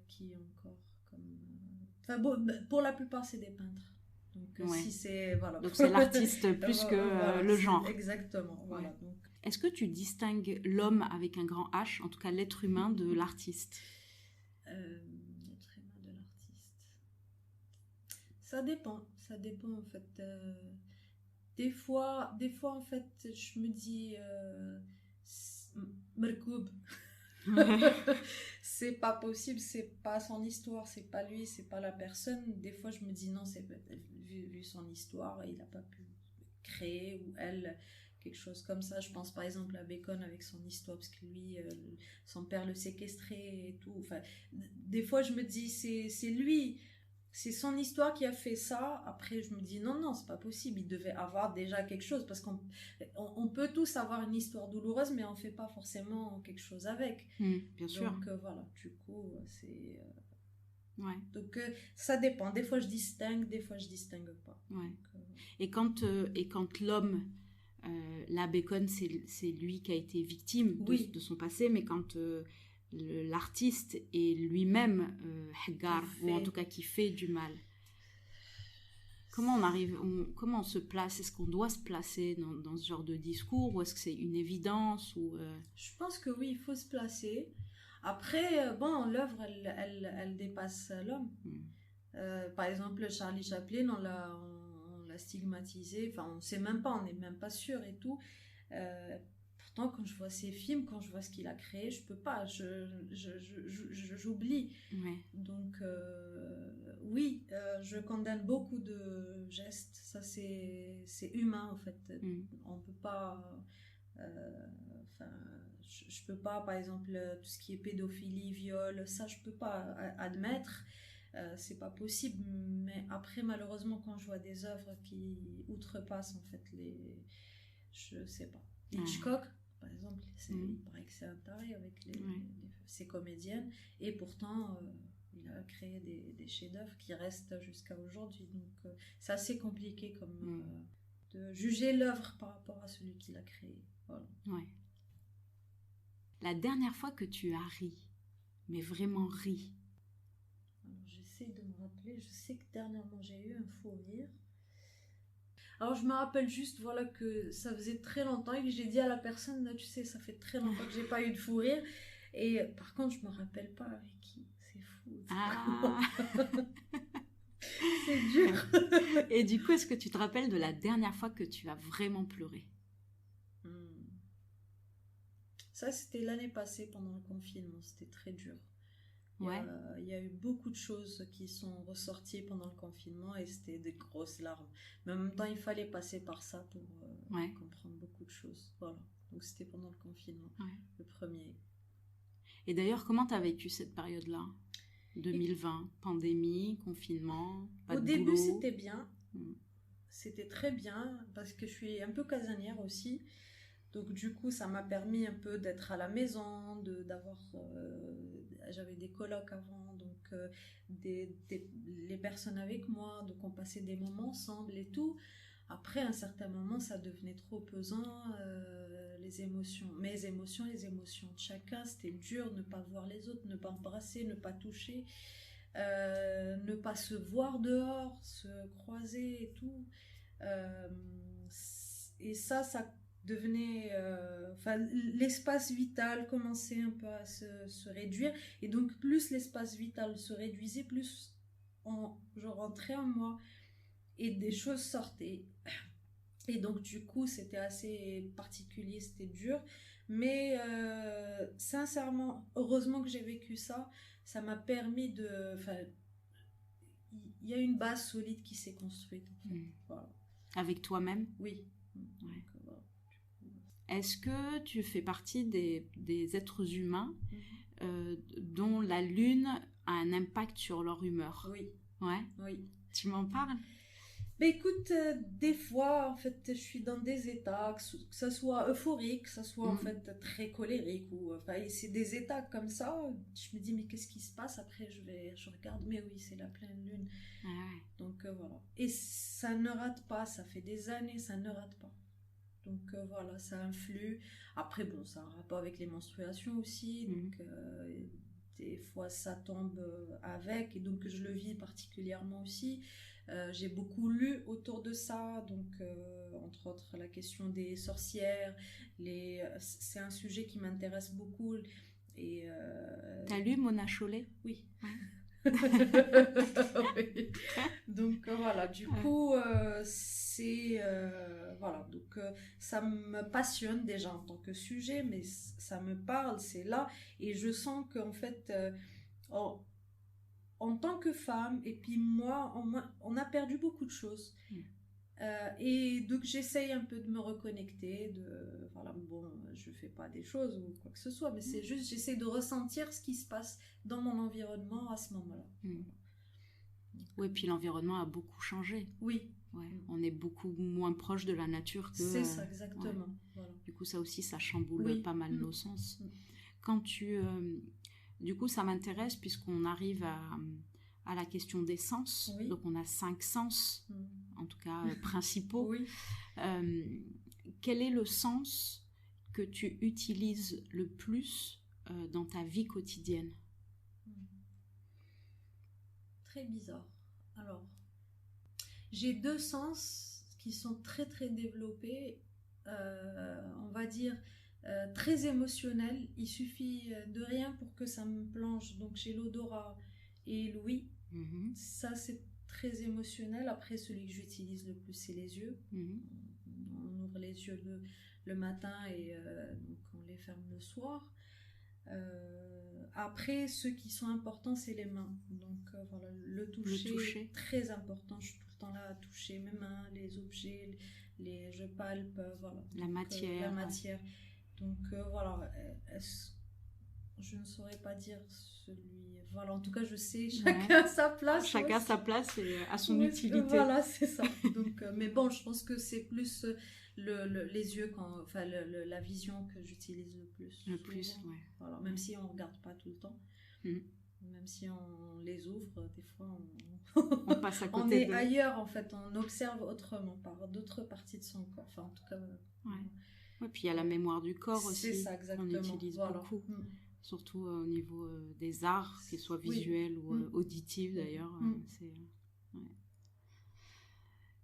qui encore comme... Enfin, bon, pour la plupart, c'est des peintres. Donc, si c'est... Voilà. Donc, c'est l'artiste plus que voilà, le genre. Exactement, voilà. Donc... Est-ce que tu distingues l'homme avec un grand H, en tout cas l'être humain, de l'artiste? L'être humain de l'artiste... Ça dépend en fait. Des fois, en fait, je me dis... Merkoub. C'est pas possible, c'est pas son histoire, c'est pas lui, c'est pas la personne. Des fois je me dis non, c'est vu son histoire, il a pas pu créer ou elle quelque chose comme ça. Je pense par exemple à Bacon avec son histoire parce que lui son père le séquestrait et tout. Enfin, des fois je me dis c'est lui, c'est son histoire qui a fait ça. Après je me dis non, c'est pas possible, il devait avoir déjà quelque chose parce qu'on peut tous avoir une histoire douloureuse mais on fait pas forcément quelque chose avec. Bien sûr. Donc voilà, du coup c'est... Ouais. Donc ça dépend, des fois je distingue, des fois je distingue pas. Ouais. Donc, et quand l'homme, là Bacon c'est lui qui a été victime de son passé, mais quand... l'artiste est lui-même Haggar, ou en tout cas qui fait du mal. Comment on se place? Est-ce qu'on doit se placer dans ce genre de discours ou est-ce que c'est une évidence ou Je pense que oui, il faut se placer. Après, bon, l'œuvre, elle dépasse l'homme. Par exemple, Charlie Chaplin, on l'a stigmatisé. Enfin, on sait même pas, on n'est même pas sûr et tout. Pourtant, quand je vois ses films, quand je vois ce qu'il a créé, je peux pas, j'oublie. Ouais. Donc, oui, je condamne beaucoup de gestes. Ça, c'est humain, en fait. On peut pas... Enfin, je peux pas, par exemple, tout ce qui est pédophilie, viol, ça, je peux pas admettre. C'est pas possible. Mais après, malheureusement, quand je vois des œuvres qui outrepassent, en fait, je sais pas. Hitchcock, par exemple, il paraît que c'est un taré avec ses comédiennes, et pourtant il a créé des chefs-d'œuvre qui restent jusqu'à aujourd'hui. Donc c'est assez compliqué de juger l'œuvre par rapport à celui qui l'a créé. Voilà. Ouais. La dernière fois que tu as ri, mais vraiment ri. Alors, j'essaie de me rappeler. Je sais que dernièrement j'ai eu un fou rire. Alors je me rappelle juste, voilà, que ça faisait très longtemps et que j'ai dit à la personne, là, tu sais, ça fait très longtemps que j'ai pas eu de fou rire. Et par contre, je me rappelle pas avec qui. C'est fou. Ah. C'est dur. Et du coup, est-ce que tu te rappelles de la dernière fois que tu as vraiment pleuré? Ça, c'était l'année passée pendant le confinement. C'était très dur. Ouais. Il y a eu beaucoup de choses qui sont ressorties pendant le confinement et c'était des grosses larmes. Mais en même temps, il fallait passer par ça pour comprendre beaucoup de choses. Voilà. Donc c'était pendant le confinement, le premier. Et d'ailleurs, comment tu as vécu cette période-là? 2020, pandémie, confinement, pas de boulot. Au début, c'était bien. C'était très bien parce que je suis un peu casanière aussi. Donc du coup, ça m'a permis un peu d'être à la maison, d'avoir... j'avais des colocs avant, donc les personnes avec moi, donc on passait des moments ensemble et tout. Après, à un certain moment, ça devenait trop pesant, les émotions de chacun, c'était dur, ne pas voir les autres, ne pas embrasser, ne pas toucher, ne pas se voir dehors, se croiser et tout. Et ça devenait... l'espace vital commençait un peu à se réduire. Et donc, plus l'espace vital se réduisait, plus je rentrais en moi et des choses sortaient. Et donc, du coup, c'était assez particulier, c'était dur. Mais sincèrement, heureusement que j'ai vécu ça. Ça m'a permis de... Enfin, il y a une base solide qui s'est construite. En fait. Voilà. Avec toi-même? Oui. Ouais. Est-ce que tu fais partie des êtres humains dont la lune a un impact sur leur humeur? Oui. Ouais. Oui. Tu m'en parles? Mais écoute, des fois, en fait, je suis dans des états, que ça soit euphorique, que ça soit en fait très colérique, ou c'est des états comme ça. Je me dis, mais qu'est-ce qui se passe? Après, je regarde, mais oui, c'est la pleine lune. Ah ouais. Donc voilà. Et ça ne rate pas, ça fait des années, ça ne rate pas. Donc voilà, ça influe. Après, bon, ça a un rapport avec les menstruations aussi. Donc des fois, ça tombe avec. Et donc, je le vis particulièrement aussi. J'ai beaucoup lu autour de ça. Donc, entre autres, la question des sorcières. C'est un sujet qui m'intéresse beaucoup. Et t'as lu Mona Chollet? Oui. Oui. Donc voilà, du coup c'est voilà, donc ça me passionne déjà en tant que sujet, mais ça me parle, c'est là, et je sens qu'en fait en tant que femme, et puis moi, on a perdu beaucoup de choses. Et donc j'essaye un peu de me reconnecter, voilà, bon, je fais pas des choses ou quoi que ce soit, mais c'est juste, j'essaie de ressentir ce qui se passe dans mon environnement à ce moment-là. Oui, puis l'environnement a beaucoup changé. Oui. Ouais, on est beaucoup moins proche de la nature que... C'est ça, exactement. Ouais. Voilà. Du coup, ça aussi, ça chamboule pas mal nos sens. Quand du coup, ça m'intéresse puisqu'on arrive à la question des sens. Oui. Donc, on a 5 sens, en tout cas principaux. Oui. Quel est le sens que tu utilises le plus dans ta vie quotidienne? Très bizarre. Alors, j'ai 2 sens qui sont très très développés, on va dire très émotionnels. Il suffit de rien pour que ça me plonge. Donc j'ai l'odorat et l'ouïe. Ça c'est très émotionnel. Après, celui que j'utilise le plus, c'est les yeux. on ouvre les yeux le matin et donc on les ferme le soir. Après, ceux qui sont importants, c'est les mains. Donc voilà, le toucher est très important. Je suis tout le temps là à toucher mes mains, les objets, je palpe, voilà. La matière. La matière. Donc voilà, je ne saurais pas dire celui. Voilà, en tout cas, je sais, chacun à sa place. Chacun sa place et à son utilité. Voilà, c'est ça. Donc, mais bon, je pense que c'est plus les yeux, la vision que j'utilise le plus. Le plus, ouais. Voilà, même si on ne regarde pas tout le temps. Même si on les ouvre, des fois, on passe à côté. On est ailleurs, en fait. On observe autrement, par d'autres parties de son corps. Enfin, en tout cas... Ouais, puis il y a la mémoire du corps aussi. C'est ça, exactement. Qu'on utilise beaucoup. Surtout au niveau des arts, qu'ils soient visuels ou auditifs d'ailleurs.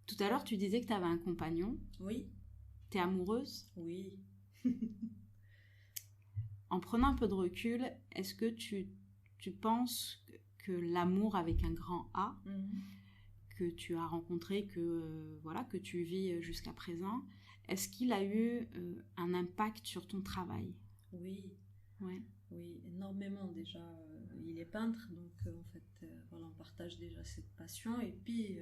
Tout à l'heure, tu disais que tu avais un compagnon. Oui. T'es amoureuse ? Oui. En prenant un peu de recul, est-ce que tu penses que l'amour avec un grand A, que tu as rencontré, que tu vis jusqu'à présent, est-ce qu'il a eu un impact sur ton travail ? Oui. Ouais. Oui, énormément déjà. Il est peintre, donc en fait, voilà, on partage déjà cette passion. Et puis,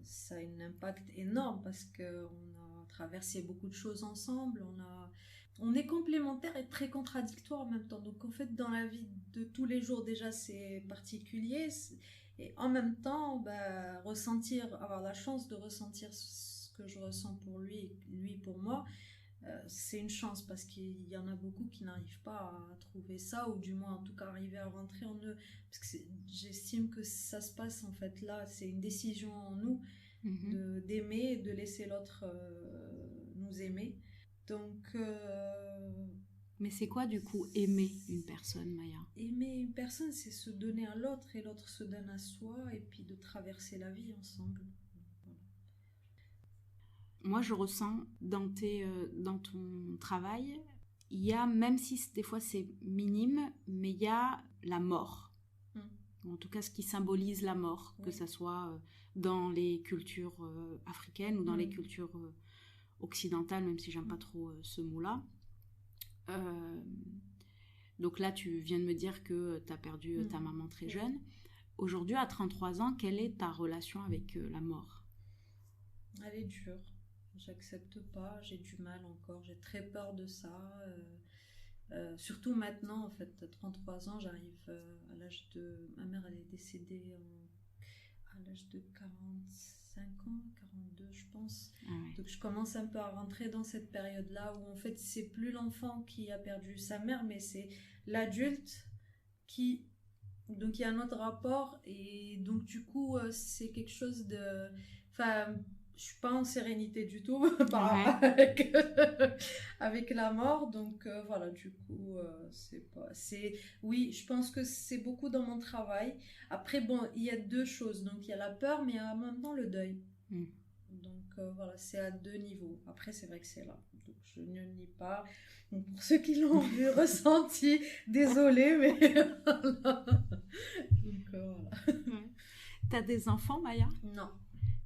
ça a un impact énorme parce qu'on a traversé beaucoup de choses ensemble. On est complémentaires et très contradictoires en même temps. Donc en fait, dans la vie de tous les jours, déjà, c'est particulier. Et en même temps, avoir la chance de ressentir ce que je ressens pour lui et lui pour moi, c'est une chance parce qu'il y en a beaucoup qui n'arrivent pas à trouver ça, ou du moins en tout cas arriver à rentrer en eux, parce que j'estime que ça se passe en fait là, c'est une décision en nous d'aimer et de laisser l'autre nous aimer. Donc mais c'est quoi du coup aimer une personne, Maya ? Aimer une personne, c'est se donner à l'autre et l'autre se donne à soi, et puis de traverser la vie ensemble. Moi, je ressens dans ton travail, il y a, même si des fois c'est minime, mais il y a la mort. En tout cas, ce qui symbolise la mort, que ce soit dans les cultures africaines ou dans les cultures occidentales, même si j'aime pas trop ce mot-là. Donc là, tu viens de me dire que tu as perdu ta maman très jeune. Aujourd'hui, à 33 ans, quelle est ta relation avec la mort ? Elle est dure. J'accepte pas, j'ai du mal encore, j'ai très peur de ça. Surtout maintenant, en fait, à 33 ans, j'arrive à l'âge de... Ma mère, elle est décédée à l'âge de 45 ans, 42 je pense. Donc je commence un peu à rentrer dans cette période-là où en fait, c'est plus l'enfant qui a perdu sa mère, mais c'est l'adulte qui... Donc il y a un autre rapport, et donc du coup, c'est quelque chose de... Enfin... Je suis pas en sérénité du tout avec la mort, donc voilà, du coup oui, je pense que c'est beaucoup dans mon travail. Après bon, il y a deux choses, donc il y a la peur, mais en même temps le deuil. Donc voilà, c'est à deux niveaux. Après c'est vrai que c'est là, donc je ne nie pas. Donc pour ceux qui l'ont vu, ressenti, désolée, mais voilà. Donc voilà. T'as des enfants, Maya ? Non.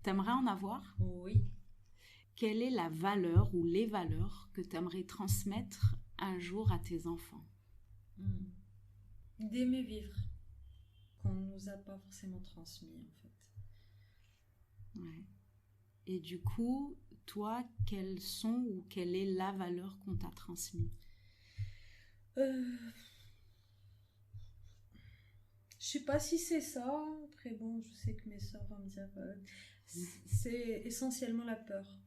T'aimerais en avoir ? Oui. Quelle est la valeur ou les valeurs que t'aimerais transmettre un jour à tes enfants ? D'aimer vivre, qu'on ne nous a pas forcément transmis en fait. Ouais. Et du coup, toi, quelles sont ou quelle est la valeur qu'on t'a transmise ? Je sais pas si c'est ça. Après bon, je sais que mes soeurs vont me dire c'est essentiellement la peur.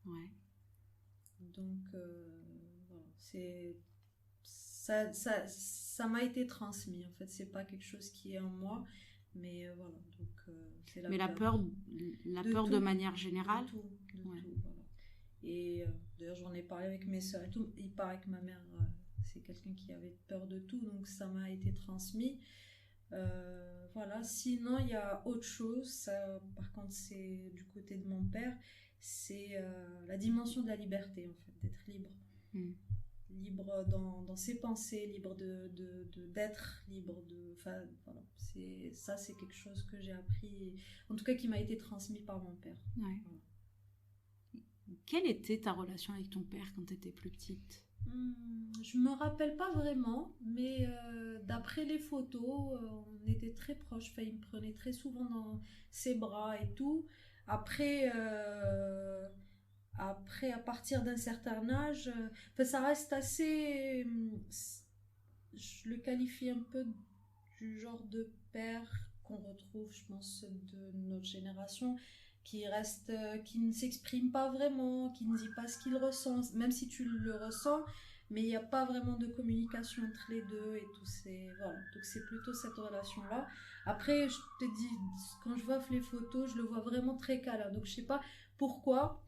Ouais. Donc voilà, c'est ça m'a été transmis en fait, c'est pas quelque chose qui est en moi, mais voilà, donc c'est la peur. La peur de manière générale. De tout, voilà. Et d'ailleurs j'en ai parlé avec mes soeurs et tout, il paraît que ma mère c'est quelqu'un qui avait peur de tout, donc ça m'a été transmis. Voilà, sinon il y a autre chose, ça, par contre c'est du côté de mon père, c'est la dimension de la liberté en fait, d'être libre. Libre dans ses pensées, libre d'être, libre de... Enfin voilà, c'est quelque chose que j'ai appris, en tout cas qui m'a été transmis par mon père. Ouais. Voilà. Quelle était ta relation avec ton père quand tu étais plus petite? Je me rappelle pas vraiment, mais d'après les photos, on était très proches. Enfin, il me prenait très souvent dans ses bras et tout. Après, à partir d'un certain âge, enfin, ça reste assez. Je le qualifie un peu du genre de père qu'on retrouve, je pense, de notre génération, qui reste, qui ne s'exprime pas vraiment, qui ne dit pas ce qu'il ressent, même si tu le ressens, mais il n'y a pas vraiment de communication entre les deux et tout. Voilà. Donc c'est plutôt cette relation-là. Après, je te dis, quand je vois les photos, je le vois vraiment très câlin. Donc je sais pas pourquoi.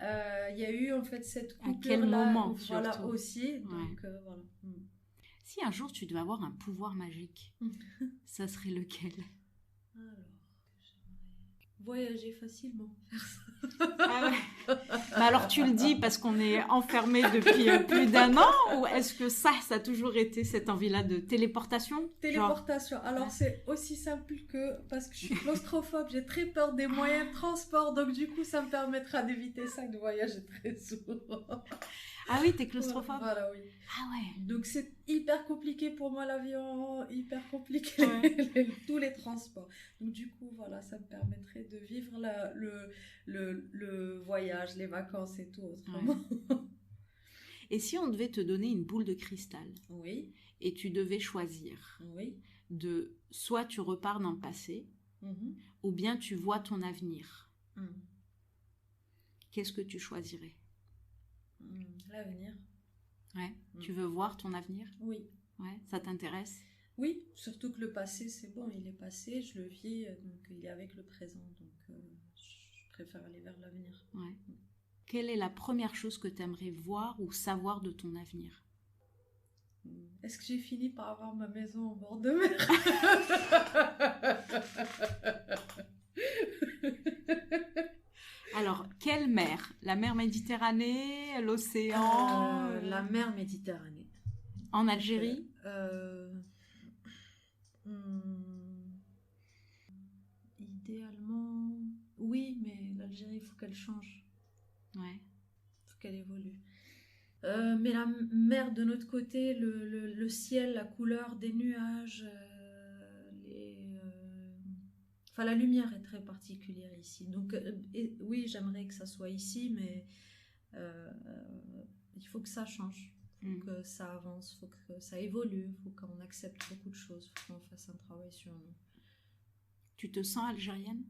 Il y a eu en fait cette coupure-là. À quel moment, voilà, surtout. aussi. Donc voilà. Si un jour tu devais avoir un pouvoir magique, ça serait lequel? Alors, voyager facilement. Ah ouais. Mais alors tu le dis parce qu'on est enfermé depuis plus d'un an, ou est-ce que ça a toujours été cette envie-là de téléportation? Téléportation. Alors c'est aussi simple que parce que je suis claustrophobe, j'ai très peur des moyens de transport, donc du coup ça me permettra d'éviter ça, de voyager très souvent. Ah oui, t'es claustrophobe? Voilà, oui. Ah ouais. Donc c'est hyper compliqué pour moi l'avion, hyper compliqué tous les transports. Donc du coup voilà, ça me permettrait de vivre le voyage, les vacances et tout autrement. Ouais. Et si on devait te donner une boule de cristal, oui, et tu devais choisir, oui, de soit tu repars dans le passé, ou bien tu vois ton avenir, qu'est-ce que tu choisirais? L'avenir. Ouais. Tu veux voir ton avenir? Oui. Ouais, ça t'intéresse? Oui, surtout que le passé, c'est bon, il est passé, je le vis, donc il est avec le présent, donc je préfère aller vers l'avenir. Ouais. Quelle est la première chose que tu aimerais voir ou savoir de ton avenir? Est-ce que j'ai fini par avoir ma maison en bord de mer? Alors, quelle mer? La mer Méditerranée, l'océan? La mer Méditerranée. En Algérie? Idéalement, oui, mais l'Algérie, il faut qu'elle change. Ouais. Il faut qu'elle évolue. Mais la mer de notre côté, le ciel, la couleur des nuages, enfin, la lumière est très particulière ici. Donc, oui, j'aimerais que ça soit ici, mais il faut que ça change. Il faut que ça avance, il faut que ça évolue, il faut qu'on accepte beaucoup de choses, il faut qu'on fasse un travail sur nous. Tu te sens algérienne?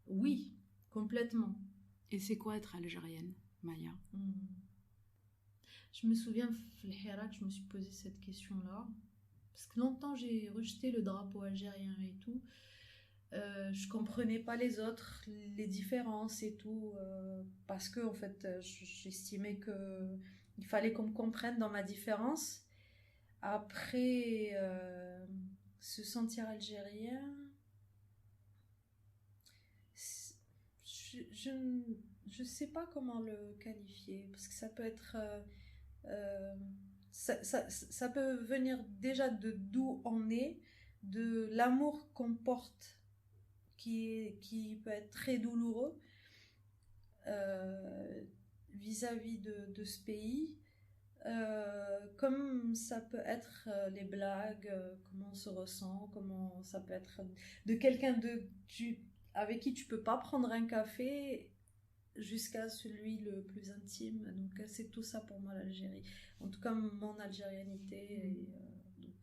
Oui, complètement. Et c'est quoi être algérienne, Maya? Je me souviens, le Hirak, je me suis posé cette question-là. Parce que longtemps, j'ai rejeté le drapeau algérien et tout. Je comprenais pas les autres, les différences et tout. Parce que, en fait, j'estimais qu'il fallait qu'on me comprenne dans ma différence. Après, se sentir algérien, je sais pas comment le qualifier. Parce que ça peut être... ça peut venir déjà de d'où on est, de l'amour qu'on porte qui peut être très douloureux vis-à-vis de ce pays, comme ça peut être les blagues, comment on se ressent, comment ça peut être de quelqu'un avec qui tu peux pas prendre un café jusqu'à celui le plus intime. Donc c'est tout ça pour moi l'Algérie, en tout cas mon algérianité. Et, donc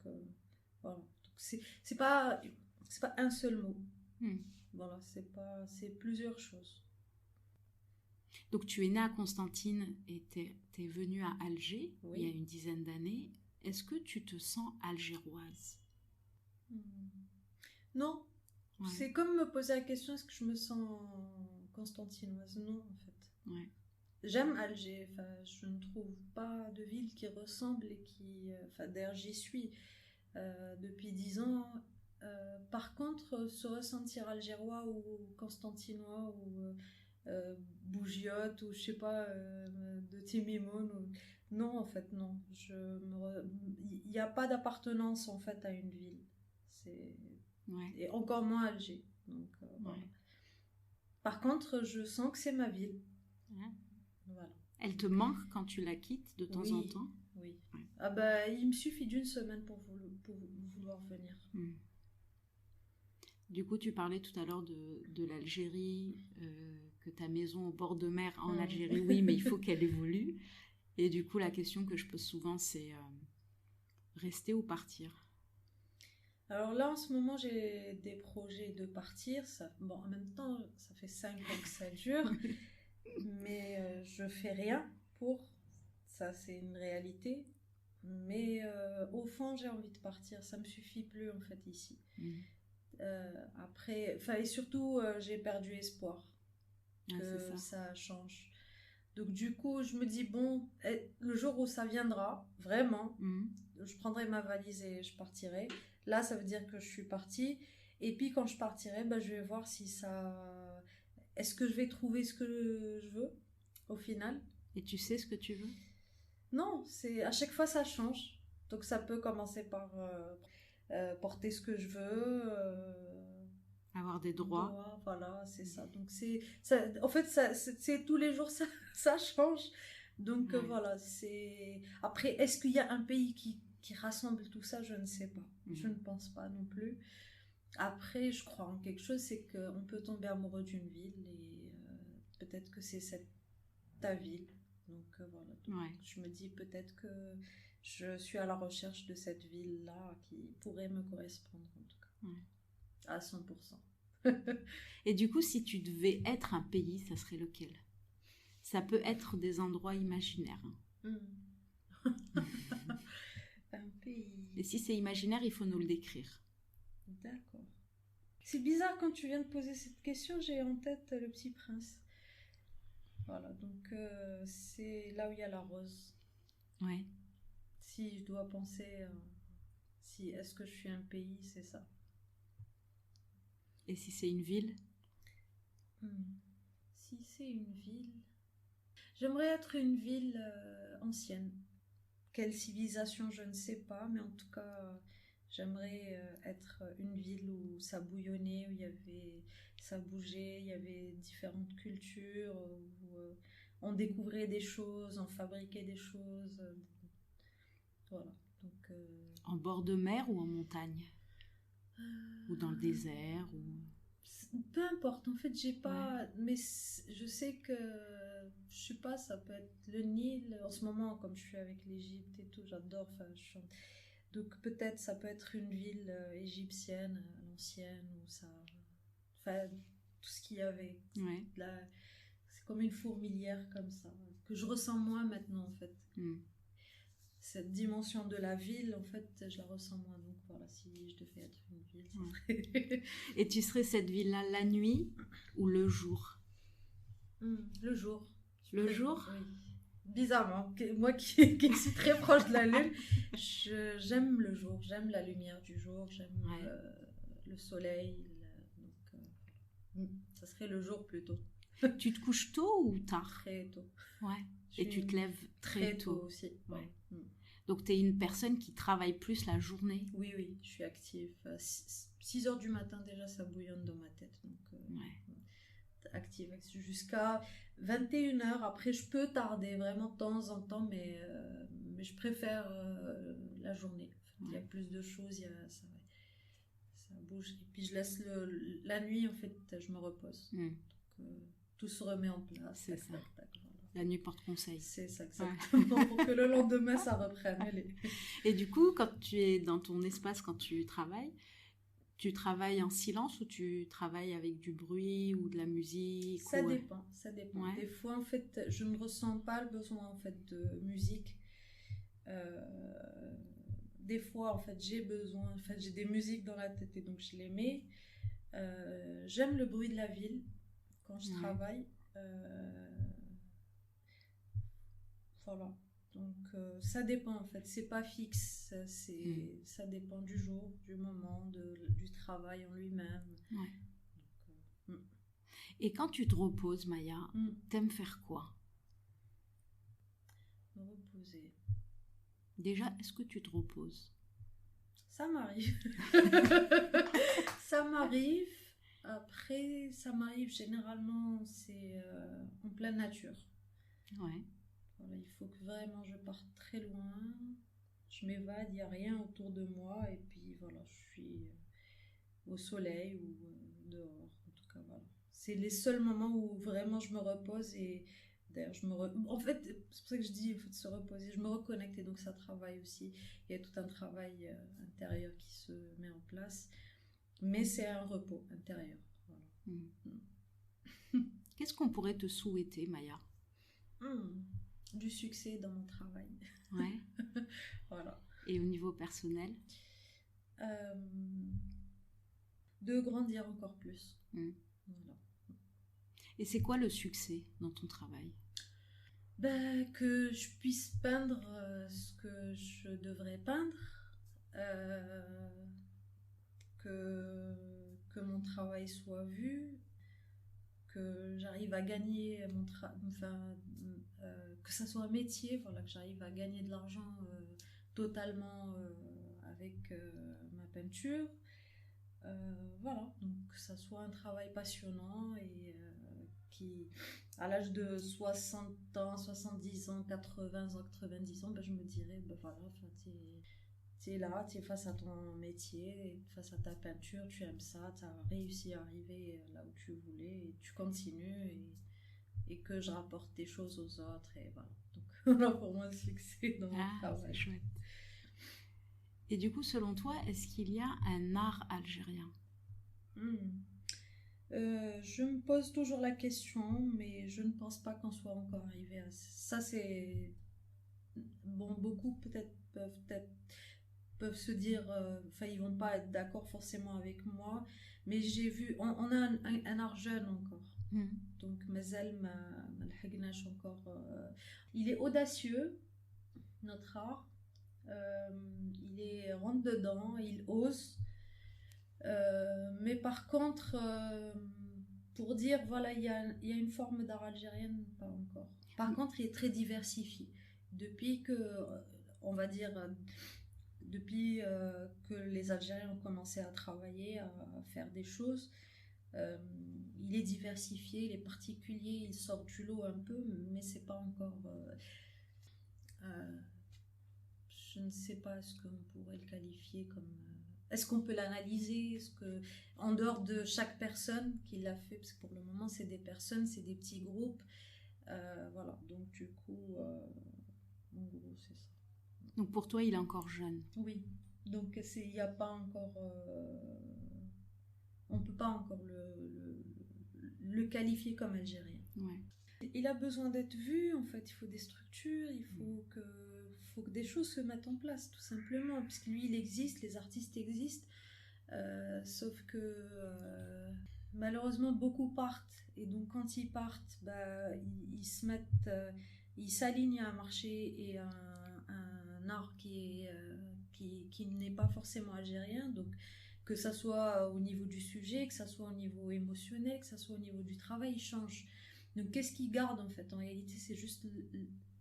voilà, donc, c'est pas un seul mot. Voilà, c'est plusieurs choses. Donc tu es née à Constantine et t'es venue à Alger il y a une dizaine d'années. Est-ce que tu te sens algéroise? Non. Ouais. C'est comme me poser la question, est-ce que je me sens constantinoise? Non, en fait. Ouais. J'aime Alger, je ne trouve pas de ville qui ressemble et qui... d'ailleurs, j'y suis depuis 10 ans. Par contre, se ressentir algérois ou constantinois ou bougiote ou je sais pas, de Timimoun ou... Non, en fait, non. Il n'y a pas d'appartenance en fait à une ville. Et encore moins Alger. Donc, voilà. Par contre, je sens que c'est ma ville. Voilà. Elle te manque quand tu la quittes de temps en temps? Oui. Ouais. Ah bah, il me suffit d'une semaine pour vouloir venir. Du coup, tu parlais tout à l'heure de l'Algérie, que ta maison au bord de mer en Algérie, oui, mais il faut qu'elle évolue. Et du coup, la question que je pose souvent, c'est rester ou partir? Alors là, en ce moment, j'ai des projets de partir. Bon, en même temps, ça fait 5 ans que ça dure, mais je fais rien pour. Ça, c'est une réalité. Mais au fond, j'ai envie de partir. Ça me suffit plus, en fait, ici. Après, et surtout, j'ai perdu espoir que ça change. Donc du coup, je me dis, bon, le jour où ça viendra, vraiment, je prendrai ma valise et je partirai. Là, ça veut dire que je suis partie. Et puis quand je partirai, bah, je vais voir si ça... Est-ce que je vais trouver ce que je veux au final? Et tu sais ce que tu veux? Non, à chaque fois ça change. Donc ça peut commencer par porter ce que je veux. Avoir des droits. Voilà, c'est ça. Donc en fait, c'est tous les jours ça change. Donc voilà, c'est. Après, est-ce qu'il y a un pays qui rassemble tout ça? Je ne sais pas. Je ne pense pas non plus. Après, je crois en quelque chose, c'est qu'on peut tomber amoureux d'une ville et peut-être que c'est ta ville. Donc voilà. Donc, je me dis peut-être que je suis à la recherche de cette ville-là qui pourrait me correspondre en tout cas. À 100%. Et du coup, si tu devais être un pays, ça serait lequel? Ça peut être des endroits imaginaires. Un pays. Et si c'est imaginaire, il faut nous le décrire. D'accord. C'est bizarre quand tu viens de poser cette question, j'ai en tête Le Petit Prince. Voilà, donc c'est là où il y a la rose. Ouais. Si je dois penser, est-ce que je suis un pays, c'est ça. Et si c'est une ville? Si c'est une ville... J'aimerais être une ville ancienne. Quelle civilisation, je ne sais pas, mais en tout cas, j'aimerais être une ville où ça bouillonnait, où ça bougeait, il y avait différentes cultures, où on découvrait des choses, on fabriquait des choses. Voilà. Donc, en bord de mer ou en montagne? Ou dans le désert ou... Peu importe, en fait, j'ai pas. Mais je sais que. Je sais pas, ça peut être le Nil. En ce moment, comme je suis avec l'Égypte et tout, j'adore. Donc peut-être ça peut être une ville égyptienne, à l'ancienne, où ça. Enfin, tout ce qu'il y avait. Là, c'est comme une fourmilière comme ça, que je ressens moins maintenant, en fait. Cette dimension de la ville, en fait, je la ressens moins. Donc voilà, si je devais être une ville, ça serait... Et tu serais cette ville-là la nuit ou le jour? Le jour. Le jour? Oui. Bizarrement, moi qui suis très proche de la lune, j'aime le jour, j'aime la lumière du jour, j'aime le soleil. Donc, ça serait le jour plutôt. Tu te couches tôt ou tard? Très tôt. Ouais. Et tu te lèves très tôt aussi. Ouais. Donc, tu es une personne qui travaille plus la journée? Oui, je suis active. 6 heures du matin, déjà, ça bouillonne dans ma tête. Donc, active jusqu'à 21 heures. Après, je peux tarder vraiment de temps en temps, mais je préfère la journée. Il y a plus de choses, ça bouge. Et puis, je laisse la nuit, en fait, je me repose. Donc, tout se remet en place. C'est ça. La nuit porte conseil. C'est ça, exactement. Pour que le lendemain, ça reprenne. Et du coup, quand tu es dans ton espace, quand tu travailles en silence ou tu travailles avec du bruit ou de la musique? Ça dépend. Ouais. Des fois, en fait, je ne ressens pas le besoin en fait, de musique. Des fois, en fait, j'ai des musiques dans la tête et donc je les mets. J'aime le bruit de la ville quand je travaille. Voilà. Donc ça dépend en fait, c'est pas fixe, ça dépend du jour, du moment, du travail en lui-même. Donc, Et quand tu te reposes, Maya, t'aimes faire quoi? Me reposer. Déjà, est-ce que tu te reposes? Ça m'arrive. Ça m'arrive. Après, ça m'arrive généralement, c'est en pleine nature. Ouais. Voilà, il faut que vraiment je parte très loin, je m'évade, il n'y a rien autour de moi, et puis voilà, je suis au soleil ou dehors, en tout cas, voilà. C'est les seuls moments où vraiment je me repose, et d'ailleurs, en fait, c'est pour ça que je dis, il faut se reposer, je me reconnecte, et donc ça travaille aussi. Il y a tout un travail intérieur qui se met en place, mais c'est un repos intérieur. Voilà. Qu'est-ce qu'on pourrait te souhaiter, Maya? Du succès dans mon travail. Ouais. Voilà. Et au niveau personnel? De grandir encore plus. Voilà. Et c'est quoi le succès dans ton travail? Que je puisse peindre ce que je devrais peindre, que mon travail soit vu, que j'arrive à gagner que ça soit un métier, voilà, que j'arrive à gagner de l'argent totalement avec ma peinture. Voilà, donc que ça soit un travail passionnant, et qui, à l'âge de 60 ans, 70 ans, 80 ans, 90 ans, je me dirais, voilà, tu es là, tu es face à ton métier, face à ta peinture, tu aimes ça, tu as réussi à arriver là où tu voulais, et tu continues, et que je rapporte des choses aux autres, et voilà. Donc voilà pour moi le succès dans mon travail. C'est chouette. Et du coup, selon toi, est-ce qu'il y a un art algérien? Je me pose toujours la question, mais je ne pense pas qu'on soit encore arrivé à ça. C'est bon, beaucoup peut-être peuvent se dire, ils vont pas être d'accord forcément avec moi, mais j'ai vu, on a un art jeune encore. Donc mazal ma l'hagnash encore. Il est audacieux, notre art. Il est rentre dedans, il ose. Mais par contre, pour dire, voilà, il y a une forme d'art algérienne, pas encore. Par contre, il est très diversifié. Depuis que, on va dire, depuis que les Algériens ont commencé à travailler, à faire des choses, il est diversifié, il est particulier, il sort du lot un peu, mais c'est pas encore... je ne sais pas ce qu'on pourrait le qualifier comme... Est-ce qu'on peut l'analyser? Est-ce que, en dehors de chaque personne qui l'a fait, parce que pour le moment c'est des personnes, c'est des petits groupes, voilà, donc du coup, en gros c'est ça. Donc pour toi il est encore jeune? Oui, donc il n'y a pas encore... on ne peut pas encore le qualifier comme algérien. Ouais. Il a besoin d'être vu, en fait, il faut des structures, il faut que des choses se mettent en place, tout simplement, puisque lui, il existe, les artistes existent, sauf que malheureusement, beaucoup partent, et donc quand ils partent, ils se mettent, ils s'alignent à un marché et à un art qui n'est pas forcément algérien, donc que ça soit au niveau du sujet, que ça soit au niveau émotionnel, que ça soit au niveau du travail, ils changent. Donc qu'est-ce qu'ils gardent en fait? En réalité, c'est juste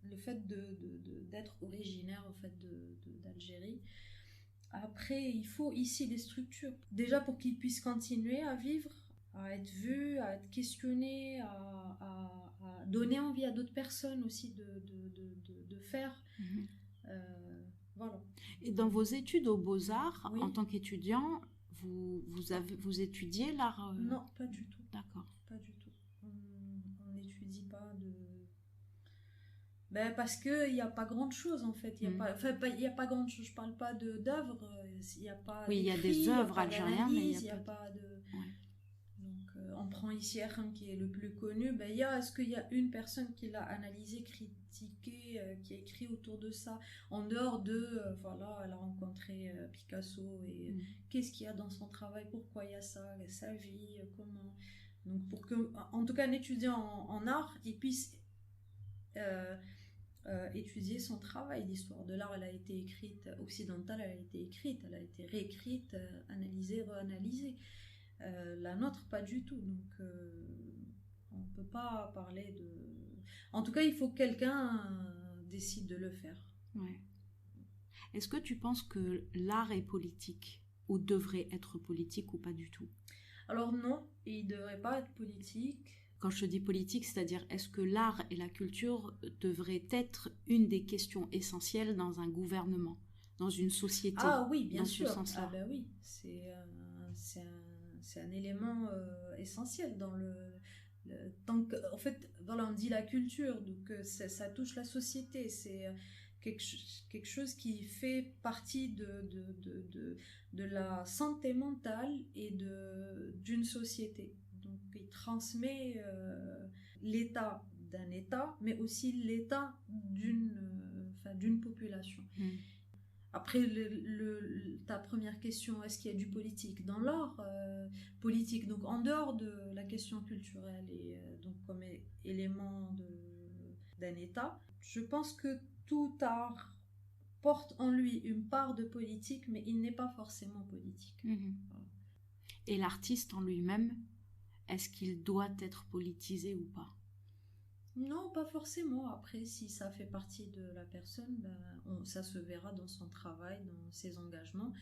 le fait d'être originaire en fait d'Algérie. Après, il faut ici des structures. Déjà pour qu'ils puissent continuer à vivre, à être vus, à être questionnés, à donner envie à d'autres personnes aussi de faire. Voilà. Et dans vos études aux Beaux-Arts, en tant qu'étudiant, vous étudiez l'art? Non, pas du tout. D'accord. Pas du tout. On n'étudie pas de... parce qu'il n'y a pas grand chose en fait. Il n'y a pas grand chose. Je ne parle pas d'œuvres. Il n'y a pas il y a des œuvres algériennes, mais il n'y a pas de... Ouais. Donc, on prend ici Erhan qui est le plus connu. Est-ce qu'il y a une personne qui l'a analysé, critiqué, qui a écrit autour de ça, en dehors de, voilà, elle a rencontré Picasso, et qu'est-ce qu'il y a dans son travail, pourquoi il y a ça, sa vie, comment... Donc pour que, en tout cas, un étudiant en art, il puisse étudier son travail. L'histoire de l'art, elle a été écrite, occidentale, elle a été écrite, elle a été réécrite, analysée, reanalysée. La nôtre, pas du tout. Donc, on ne peut pas parler de... En tout cas, il faut que quelqu'un décide de le faire. Ouais. Est-ce que tu penses que l'art est politique, ou devrait être politique, ou pas du tout? Alors non, il ne devrait pas être politique. Quand je dis politique, c'est-à-dire est-ce que l'art et la culture devraient être une des questions essentielles dans un gouvernement, dans une société? Ah oui, bien dans sûr. ce sens-là. Ah ben oui, c'est un élément essentiel dans tant que, en fait, voilà, on dit la culture, donc ça touche la société. C'est quelque chose qui fait partie de la santé mentale et d'une société. Donc il transmet l'état d'un État, mais aussi l'état d'une population. Après, ta première question, est-ce qu'il y a du politique dans l'art politique, donc en dehors de la question culturelle et donc comme élément d'un État, je pense que tout art porte en lui une part de politique, mais il n'est pas forcément politique. Voilà. Et l'artiste en lui-même, est-ce qu'il doit être politisé ou pas? Non, pas forcément. Après, si ça fait partie de la personne, ça se verra dans son travail, dans ses engagements.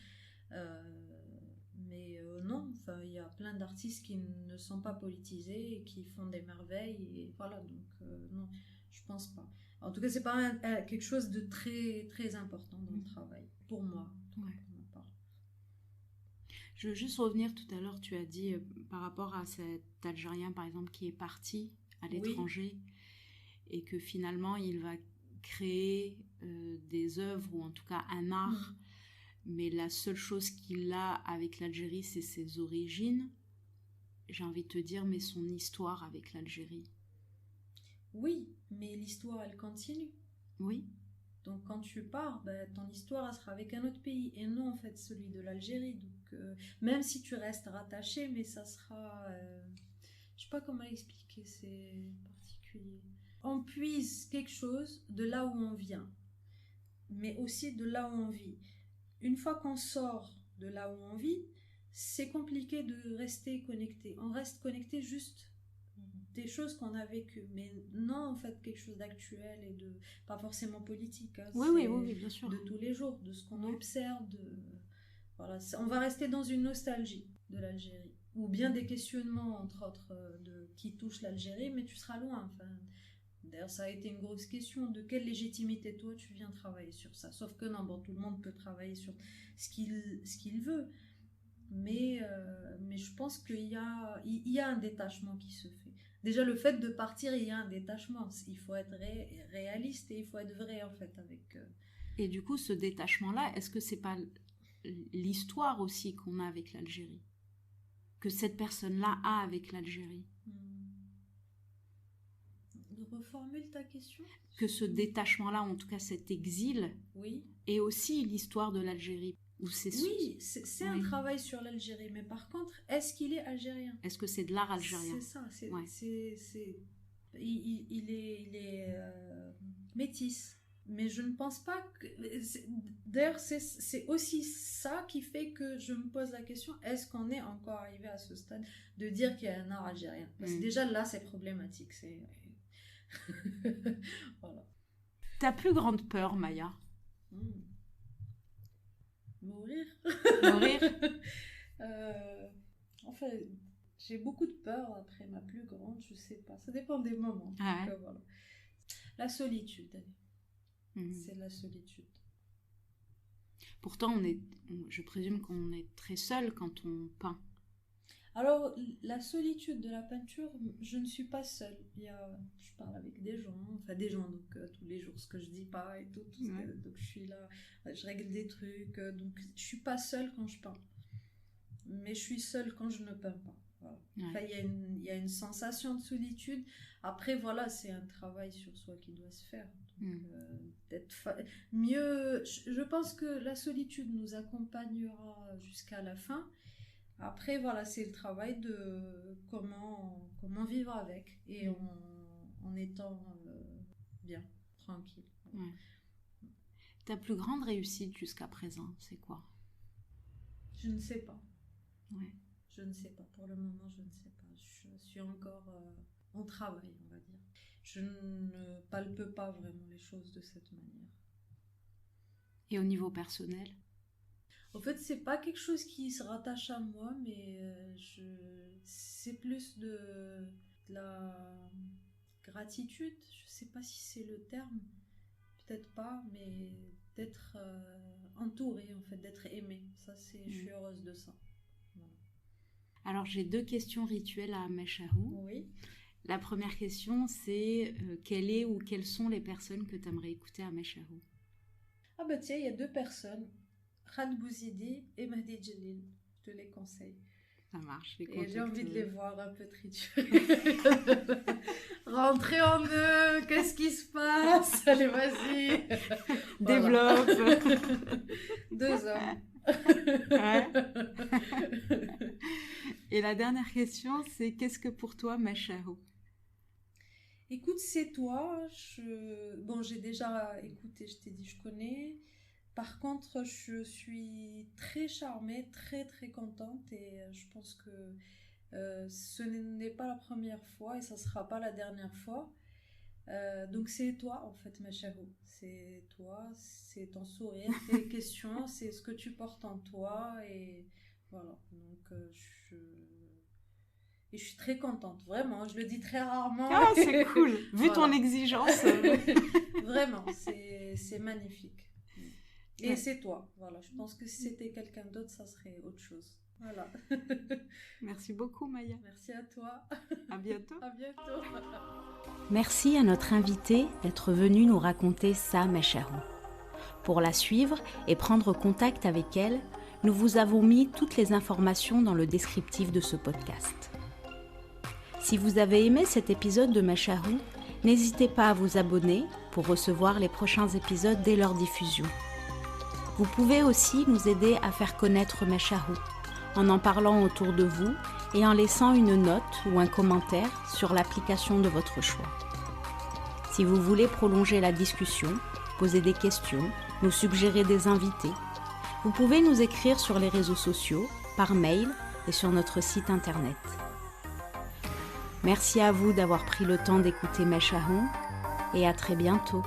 Mais non, il y a plein d'artistes qui ne sont pas politisés et qui font des merveilles. Et voilà, donc non, je pense pas. En tout cas, c'est pas quelque chose de très, très important dans le travail, pour moi. Ouais. Pour ma part. Je veux juste revenir, tout à l'heure, tu as dit par rapport à cet Algérien, par exemple, qui est parti à l'étranger. Oui. Et que finalement il va créer des œuvres ou en tout cas un art, mais la seule chose qu'il a avec l'Algérie, c'est ses origines. J'ai envie de te dire, mais son histoire avec l'Algérie. Oui, mais l'histoire, elle continue. Oui. Donc quand tu pars, ton histoire, elle sera avec un autre pays, et non en fait celui de l'Algérie. Donc même si tu restes rattaché, mais ça sera... je sais pas comment expliquer, c'est particulier. On puise quelque chose de là où on vient, mais aussi de là où on vit. Une fois qu'on sort de là où on vit, c'est compliqué de rester connecté. On reste connecté juste des choses qu'on a vécues, mais non en fait quelque chose d'actuel et de pas forcément politique. Hein. Oui, bien sûr. De tous les jours, de ce qu'on observe. Voilà, on va rester dans une nostalgie de l'Algérie, ou bien des questionnements entre autres qui touchent l'Algérie, mais tu seras loin. Enfin, d'ailleurs, ça a été une grosse question de quelle légitimité toi tu viens travailler sur ça. Sauf que non, tout le monde peut travailler sur ce qu'il veut. Mais je pense qu'il y a un détachement qui se fait. Déjà, le fait de partir, il y a un détachement. Il faut être réaliste et il faut être vrai, en fait, avec... Et du coup, ce détachement-là, est-ce que c'est pas l'histoire aussi qu'on a avec l'Algérie? Que cette personne-là a avec l'Algérie? Reformule ta question. Que ce détachement-là, en tout cas cet exil, oui. est aussi l'histoire de l'Algérie. Oui, c'est un travail sur l'Algérie, mais par contre, est-ce qu'il est algérien? Est-ce que c'est de l'art algérien? C'est ça, il est métis. Mais je ne pense pas que... D'ailleurs, c'est aussi ça qui fait que je me pose la question, est-ce qu'on est encore arrivé à ce stade de dire qu'il y a un art algérien? Parce que déjà là, c'est problématique. Voilà. Ta plus grande peur, Maya? Mourir. Mourir. Enfin, j'ai beaucoup de peur après ma plus grande, je sais pas. Ça dépend des moments. Ah ouais. Donc, voilà. La solitude. C'est la solitude. Pourtant, je présume qu'on est très seul quand on peint. Alors, la solitude de la peinture, je ne suis pas seule. Je parle avec des gens, donc tous les jours, ce que je dis pas et tout. Donc je suis là, je règle des trucs. Donc je suis pas seule quand je peins. Mais je suis seule quand je ne peins pas. Voilà. Ouais. Enfin, il y a une sensation de solitude. Après, voilà, c'est un travail sur soi qui doit se faire. Donc, mieux, je pense que la solitude nous accompagnera jusqu'à la fin. Après, voilà, c'est le travail de comment vivre avec et en étant bien, tranquille. Ouais. Ta plus grande réussite jusqu'à présent, c'est quoi? Je ne sais pas. Ouais. Je ne sais pas. Pour le moment, je ne sais pas. Je suis encore en travail, on va dire. Je ne palpe pas vraiment les choses de cette manière. Et au niveau personnel? En fait, c'est pas quelque chose qui se rattache à moi, mais c'est plus de la gratitude, je sais pas si c'est le terme, peut-être pas, mais d'être entourée en fait, d'être aimée. Ça, je suis heureuse de ça. Voilà. Alors j'ai 2 questions rituelles à Meshahu. Oui. La première question, c'est quelle est ou quelles sont les personnes que tu aimerais écouter à Meshahu? Ah bah tiens, il y a 2 personnes, Khan Bouzidi et Mahdi Jalil. Je te les conseille. Ça marche. Et j'ai envie de les voir un peu triturés. Rentrer en eux, qu'est-ce qui se passe? Allez, vas-y. Développe. 2 hommes. Ouais. Et la dernière question, c'est qu'est-ce que pour toi Meshahu? Écoute, c'est toi. Bon, j'ai déjà écouté, je t'ai dit, je connais. Par contre, je suis très charmée, très très contente et je pense que ce n'est pas la première fois et ça ne sera pas la dernière fois. Donc c'est toi en fait, Meshahu. C'est toi, c'est ton sourire, tes questions, c'est ce que tu portes en toi et voilà. Donc je suis très contente, vraiment. Je le dis très rarement. Ah, c'est cool. Vu Voilà. ton exigence. Vraiment, c'est magnifique. Et c'est toi, voilà. Je pense que si c'était quelqu'un d'autre, ça serait autre chose. Voilà. Merci beaucoup, Maya. Merci à toi. À bientôt. À bientôt. Merci à notre invitée d'être venue nous raconter sa Meshahu. Pour la suivre et prendre contact avec elle, nous vous avons mis toutes les informations dans le descriptif de ce podcast. Si vous avez aimé cet épisode de Meshahu, n'hésitez pas à vous abonner pour recevoir les prochains épisodes dès leur diffusion. Vous pouvez aussi nous aider à faire connaître Meshahu en parlant autour de vous et en laissant une note ou un commentaire sur l'application de votre choix. Si vous voulez prolonger la discussion, poser des questions, nous suggérer des invités, vous pouvez nous écrire sur les réseaux sociaux, par mail et sur notre site internet. Merci à vous d'avoir pris le temps d'écouter Meshahu et à très bientôt.